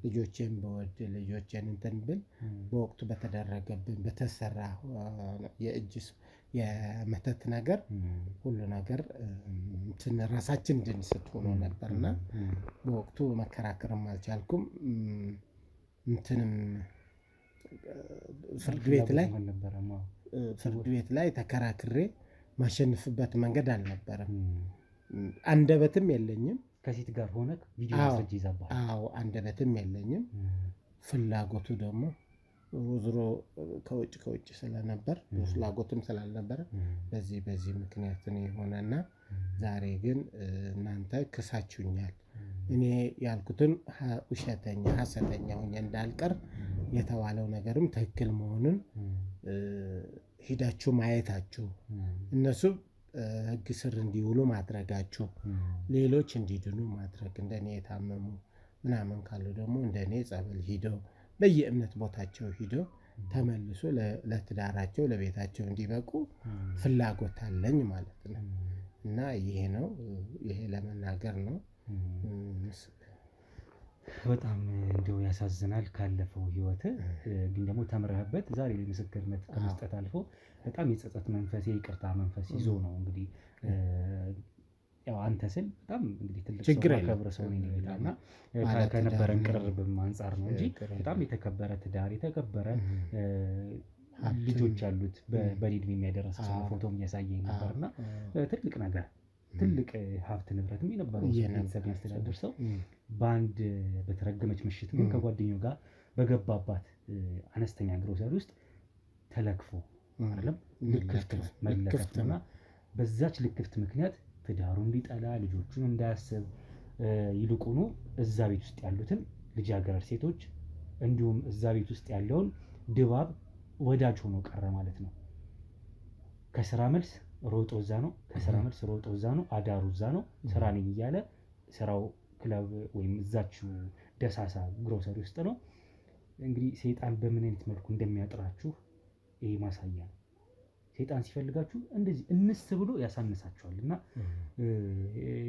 ልጆቼን በወድ ልጆቼን እንትን ብል በወቅቱ በተደረገብን በተሰራ የመተት ነገር ሁሉ ነገር እንትን ራሳችን እንድንስት ሆኖ ነበርና በወቅቱ መከራከርም አልቻልኩም። እንትንም ፍርድ ቤት ላይ ተከራክሬ ማሸነፍበት መንገድ አልነበረም። አንደበትም የለኝም። ከሴት ጋር ሆነ ቪዲዮ ማስረጃ ይዛባል። አዎ አንደበትም የለኝም። ፍላጎቱ ደግሞ ዞሮ ከውጭ ስለነበር ፍላጎትም ስላልነበረ በዚህ ምክንያት ነው የሆነና ዛሬ ግን እናንተ ክሳችሁኛል። እኔ ያልኩትን ውሸተኛ ሐሰተኛ ሆኜ እንዳልቀር የተባለው ነገርም ትክክል መሆኑን ሂዳችሁ ማየታችሁ እነሱ ህግ ስር እንዲውሉ ማድረጋችሁ ሌሎች እንዲድኑ ማድረግ እንደኔ የታመሙ ምናምን ካሉ ደግሞ እንደኔ ጸበል ሂደው በየእምነት ቦታቸው ሂደው ተመልሶ ለትዳራቸው ለቤታቸው እንዲበቁ ፍላጎት አለኝ ማለት ነው። እና ይሄ ለመናገር ነው። በጣም እንደው ያሳዝናል ካለፈው ህይወት ግን ደግሞ ተምረህበት ዛሬ ምስክርነት ከመስጠት አልፎ በጣም የጸጸት መንፈስ የይቅርታ መንፈስ ይዞ ነው እንግዲህ ያው አንተ ስል በጣም እንግዲህ ትልቅ ሰው ከብረ ሰው ነኝ እና ከነበረን ቅርርብም አንፃር ነው እንጂ በጣም የተከበረ ትዳር የተከበረ ልጆች ያሉት በእድሜ የሚያደርስ ሰው ፎቶም ያሳየኝ ነበርና ትልቅ ነገር ትልቅ ሀብት ንብረትም የነበረው ቤተሰብ ያስተዳድር ሰው በአንድ በተረገመች ምሽት ግን ከጓደኛው ጋር በገባባት አነስተኛ ግሮሰሪ ውስጥ ተለክፎ አይደለም ልክፍት መለከፍና በዛች ልክፍት ምክንያት ትዳሩ እንዲጠላ ልጆቹን እንዳያስብ ይልቁኑ እዛ ቤት ውስጥ ያሉትን ልጃገረድ ሴቶች እንዲሁም እዛ ቤት ውስጥ ያለውን ድባብ ወዳጅ ሆኖ ቀረ ማለት ነው። ከስራ መልስ ሮጦ እዛ ነው፣ ከስራ መልስ ሮጦ እዛ ነው፣ አዳሩ እዛ ነው። ስራ ነኝ እያለ ስራው ክለብ ወይም እዛችሁ ደሳሳ ግሮሰሪ ውስጥ ነው። እንግዲህ ሰይጣን በምን አይነት መልኩ እንደሚያጥራችሁ ይሄ ማሳያ ነው። ሰይጣን ሲፈልጋችሁ እንደዚህ እንስ ብሎ ያሳንሳችኋልና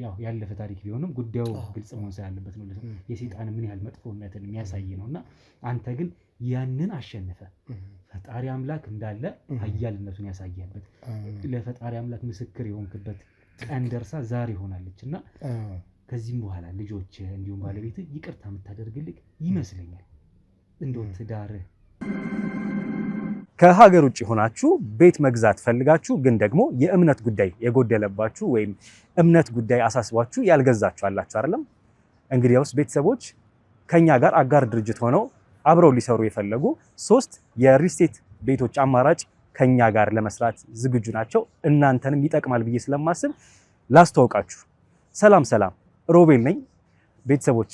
ያው ያለፈ ታሪክ ቢሆንም ጉዳዩ ግልጽ መሆን ስላለበት ነው የሰይጣን ምን ያህል መጥፎነትን የሚያሳይ ነውና አንተ ግን ያንን አሸነፈ ፈጣሪ አምላክ እንዳለ ኃያልነቱን ያሳየበት ለፈጣሪ አምላክ ምስክር የሆንክበት ቀን ደርሳ ዛሬ ሆናለችና ከዚህም በኋላ ልጆች እንዲሁም ባለቤት ይቅርታ የምታደርግልህ ይመስለኛል። እንደው ትዳር ከሀገር ውጭ ሆናችሁ ቤት መግዛት ፈልጋችሁ ግን ደግሞ የእምነት ጉዳይ የጎደለባችሁ ወይም እምነት ጉዳይ አሳስባችሁ ያልገዛችሁ አላችሁ አይደለም? እንግዲያውስ ቤተሰቦች ከኛ ጋር አጋር ድርጅት ሆነው አብረው ሊሰሩ የፈለጉ 3 የሪል ስቴት ቤቶች አማራጭ ከኛ ጋር ለመስራት ዝግጁ ናቸው። እናንተንም ይጠቅማል ብዬ ስለማስብ ላስተዋውቃችሁ። ሰላም ሮቤል ነኝ። ቤተሰቦች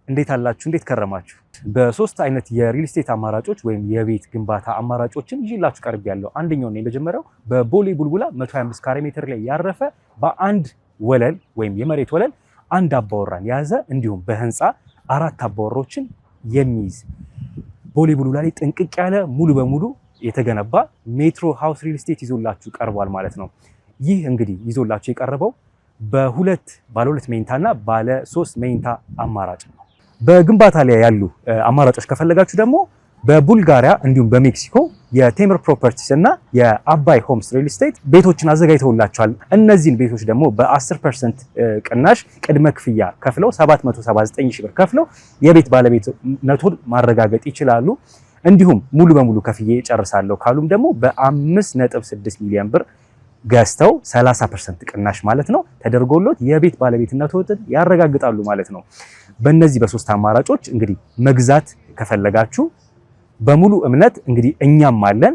እንዴት አላችሁ? እንዴት ከረማችሁ? በ3 አይነት የሪል ስቴት አማራጮች ወይም የቤት ግንባታ አማራጮችን ይዤላችሁ ቀርቤያለሁ። አንደኛው ነው የመጀመሪያው በቦሌ ቡልቡላ 125 ካሬ ሜትር ላይ ያረፈ በአንድ ወለል ወይም የመሬት ወለል አንድ አባወራን የያዘ እንዲሁም በህንፃ 4 አባወሮችን የሚይዝ ቦሌ ቡልቡላ ላይ ጥንቅቅ ያለ ሙሉ በሙሉ የተገነባ ሜትሮ ሃውስ ሪል ስቴት ይዞላችሁ ቀርቧል ማለት ነው። ይህ እንግዲህ ይዞላችሁ የቀረበው ባለ 2 መኝታና ባለ 3 መኝታ አማራጭ ነው። በግንባታ ላይ ያሉ አማራጮች ከፈለጋችሁ ደግሞ በቡልጋሪያ እንዲሁም በሜክሲኮ የቴምር ፕሮፐርቲስ እና የአባይ ሆምስ ሪል ስቴት ቤቶችን አዘጋጅተውላቸዋል። እነዚህን ቤቶች ደግሞ በ10% ቅናሽ ቅድመ ክፍያ ከፍለው 779 ሺህ ብር ከፍለው የቤት ባለቤትነቱን ማረጋገጥ ይችላሉ። እንዲሁም ሙሉ በሙሉ ከፍዬ ጨርሳለሁ ካሉም ደግሞ በ5.6 ሚሊዮን ብር ገዝተው 30% ቅናሽ ማለት ነው ተደርጎሎት የቤት ባለቤትነቱን ያረጋግጣሉ ማለት ነው። በእነዚህ በ3 አማራጮች እንግዲህ መግዛት ከፈለጋችሁ በሙሉ እምነት እንግዲህ እኛም አለን፣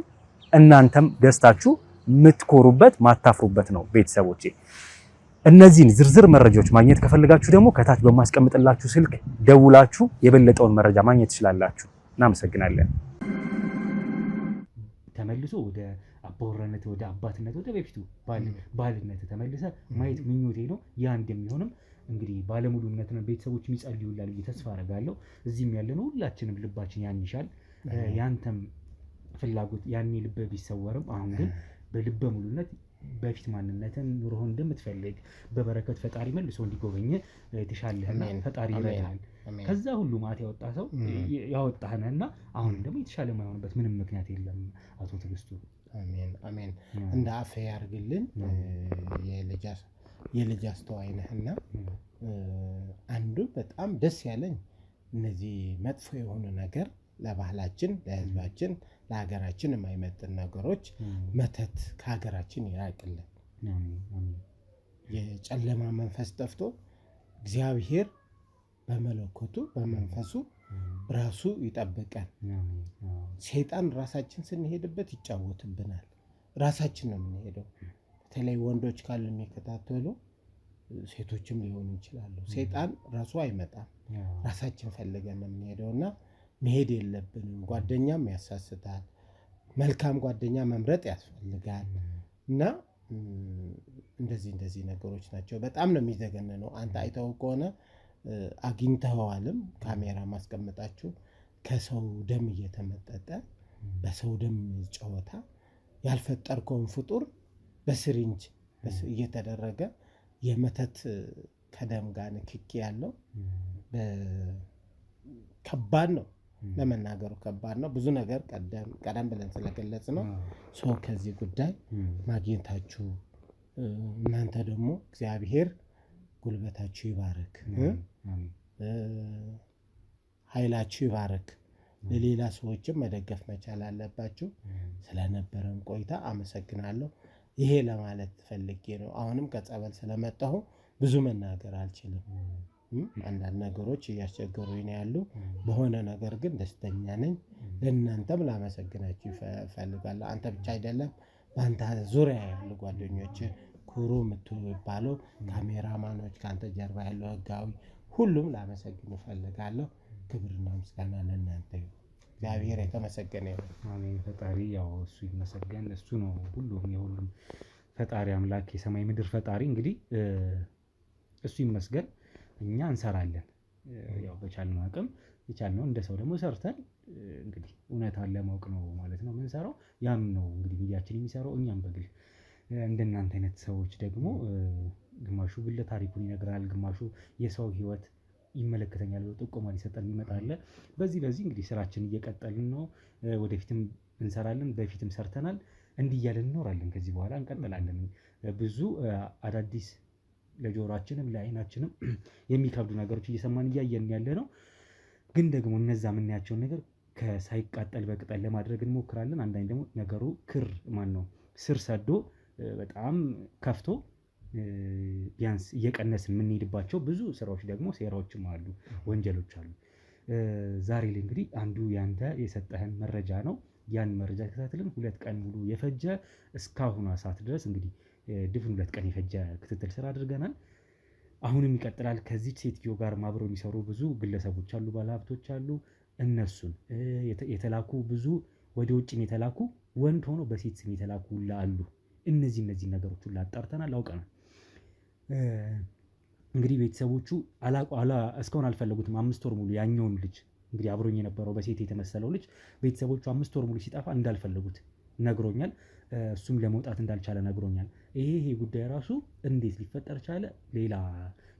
እናንተም ገዝታችሁ የምትኮሩበት ማታፍሩበት ነው። ቤተሰቦቼ እነዚህን ዝርዝር መረጃዎች ማግኘት ከፈለጋችሁ ደግሞ ከታች በማስቀምጥላችሁ ስልክ ደውላችሁ የበለጠውን መረጃ ማግኘት ትችላላችሁ። እናመሰግናለን። ተመልሶ ወደ አባወራነት ወደ አባትነት ወደ በፊቱ ባልነት ተመልሰ ማየት ምኞቴ ነው። ያ እንደሚሆንም እንግዲህ ባለሙሉ እምነት ነው። ቤተሰቦች የሚጸልዩላል ብዬ ተስፋ አደርጋለሁ። እዚህም ያለነው ሁላችንም ልባችን ያን ይሻል። ያንተም ፍላጎት ያኔ ልብ ቢሰወርም አሁን ግን በልበ ሙሉነት በፊት ማንነትን ኑሮህን እንደምትፈልግ በበረከት ፈጣሪ መልሶ እንዲጎበኝ የተሻለህና ፈጣሪ ይረዳል። ከዛ ሁሉ ማት ያወጣ ሰው ያወጣህና አሁን ደግሞ የተሻለ የማይሆንበት ምንም ምክንያት የለም። አቶ ትዕግስቱ አሜን አሜን። እንደ አፌ ያርግልን። የልጅ አስተዋይ ነህና አንዱ በጣም ደስ ያለኝ እነዚህ መጥፎ የሆኑ ነገር ለባህላችን፣ ለህዝባችን፣ ለሀገራችን የማይመጥን ነገሮች መተት ከሀገራችን ይራቅልን። የጨለማ መንፈስ ጠፍቶ እግዚአብሔር በመለኮቱ በመንፈሱ ራሱ ይጠብቀን። ሰይጣን ራሳችን ስንሄድበት ይጫወትብናል። ራሳችን ነው የምንሄደው። በተለይ ወንዶች ካሉ የሚከታተሉ ሴቶችም ሊሆኑ ይችላሉ። ሰይጣን ራሱ አይመጣም። ራሳችን ፈልገን ነው የምንሄደው እና መሄድ የለብንም። ጓደኛም ያሳስታል። መልካም ጓደኛ መምረጥ ያስፈልጋል እና እንደዚህ ነገሮች ናቸው። በጣም ነው የሚዘገነነው። አንተ አይተው ከሆነ አግኝተኸዋልም ካሜራ ማስቀመጣችሁ ከሰው ደም እየተመጠጠ በሰው ደም ጨዋታ ያልፈጠርከውን ፍጡር በስሪንጅ እየተደረገ የመተት ከደም ጋር ንክኪ ያለው ከባድ ነው። ለመናገሩ ከባድ ነው። ብዙ ነገር ቀደም ብለን ስለገለጽ ነው ሰው ከዚህ ጉዳይ ማግኘታችሁ እናንተ ደግሞ እግዚአብሔር ጉልበታችሁ ይባረክ፣ ኃይላችሁ ይባረክ። ለሌላ ሰዎችም መደገፍ መቻል አለባችሁ። ስለነበረን ቆይታ አመሰግናለሁ። ይሄ ለማለት ፈልጌ ነው። አሁንም ከጸበል ስለመጣሁ ብዙ መናገር አልችልም። አንዳንድ ነገሮች እያስቸገሩኝ ነው ያሉ። በሆነ ነገር ግን ደስተኛ ነኝ። ለእናንተም ላመሰግናችሁ እፈልጋለሁ። አንተ ብቻ አይደለም፣ በአንተ ዙሪያ ያሉ ጓደኞች ኩሩ የምትባለው ካሜራማኖች፣ ከአንተ ጀርባ ያለው ህጋዊ ሁሉም ላመሰግን እፈልጋለሁ። ክብርና ምስጋና ለእናንተ ይሁን። እግዚአብሔር የተመሰገነ ይሁን። አሜን። ፈጣሪ ያው እሱ ይመሰገን። እሱ ነው ሁሉም የሁሉም ፈጣሪ አምላክ፣ የሰማይ ምድር ፈጣሪ። እንግዲህ እሱ ይመስገን። እኛ እንሰራለን ያው በቻልነው አቅም የቻልነው እንደ ሰው ደግሞ ሰርተን እንግዲህ እውነታን ለማወቅ ነው ማለት ነው የምንሰራው። ያም ነው እንግዲህ ሚዲያችን የሚሰራው። እኛም በግል እንደናንተ አይነት ሰዎች ደግሞ ግማሹ ግለ ታሪኩን ይነግራል፣ ግማሹ የሰው ህይወት ይመለከተኛል ብሎ ጥቆማ ሊሰጠን ይመጣል። በዚህ እንግዲህ ስራችን እየቀጠልን ነው። ወደፊትም እንሰራለን፣ በፊትም ሰርተናል። እንዲህ እያለን እንኖራለን። ከዚህ በኋላ እንቀጥላለን። ብዙ አዳዲስ ለጆሮአችንም ለአይናችንም የሚከብዱ ነገሮች እየሰማን እያየን ያለ ነው። ግን ደግሞ እነዛ የምናያቸውን ነገር ሳይቃጠል በቅጠል ለማድረግ እንሞክራለን። አንዳንድ ደግሞ ነገሩ ስር ሰዶ በጣም ከፍቶ ቢያንስ እየቀነስን የምንሄድባቸው ብዙ ስራዎች ደግሞ ሴራዎችም አሉ፣ ወንጀሎች አሉ። ዛሬ ላይ እንግዲህ አንዱ ያንተ የሰጠህን መረጃ ነው። ያን መረጃ ተከታትለን 2 ቀን ሙሉ የፈጀ እስካሁኗ ሰዓት ድረስ እንግዲህ ድፍን 2 ቀን የፈጀ ክትትል ስራ አድርገናል። አሁንም ይቀጥላል። ከዚች ሴትዮ ጋር ማብረው የሚሰሩ ብዙ ግለሰቦች አሉ፣ ባለሀብቶች አሉ። እነሱን የተላኩ ብዙ ወደ ውጭም የተላኩ ወንድ ሆኖ በሴት ስም የተላኩ ሁላ አሉ። እነዚህ ነገሮች ሁላ አጣርተናል፣ አውቀናል። እንግዲህ ቤተሰቦቹ እስካሁን አልፈለጉትም። 5 ወር ሙሉ ያኛውን ልጅ እንግዲህ አብሮኝ የነበረው በሴት የተመሰለው ልጅ ቤተሰቦቹ 5 ወር ሙሉ ሲጠፋ እንዳልፈለጉት ነግሮኛል። እሱም ለመውጣት እንዳልቻለ ነግሮኛል። ይሄ ጉዳይ ራሱ እንዴት ሊፈጠር ቻለ? ሌላ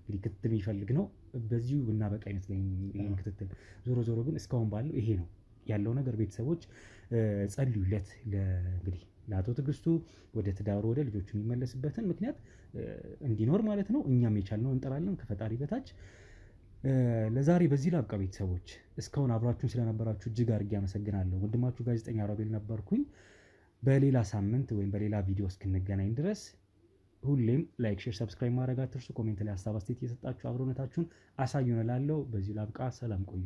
እንግዲህ ክትትል የሚፈልግ ነው። በዚሁ ብናበቃ አይመስለኝም ይሄን ክትትል። ዞሮ ግን እስካሁን ባለው ይሄ ነው ያለው ነገር። ቤተሰቦች ጸልዩለት እንግዲህ ለአቶ ትዕግስቱ ወደ ትዳሩ ወደ ልጆቹ የሚመለስበትን ምክንያት እንዲኖር ማለት ነው። እኛም የቻልነው እንጠራለን ከፈጣሪ በታች። ለዛሬ በዚህ ላብቃ። ቤተሰቦች እስካሁን አብራችሁን ስለነበራችሁ እጅግ አድርጌ አመሰግናለሁ። ወንድማችሁ ጋዜጠኛ ሮቤል ነበርኩኝ። በሌላ ሳምንት ወይም በሌላ ቪዲዮ እስክንገናኝ ድረስ ሁሌም ላይክ፣ ሼር፣ ሰብስክራይብ ማድረግ አትርሱ። ኮሜንት ላይ ሀሳብ አስተያየት እየሰጣችሁ አብሮነታችሁን አሳዩን እላለሁ። በዚህ ላብቃ። ሰላም ቆዩ።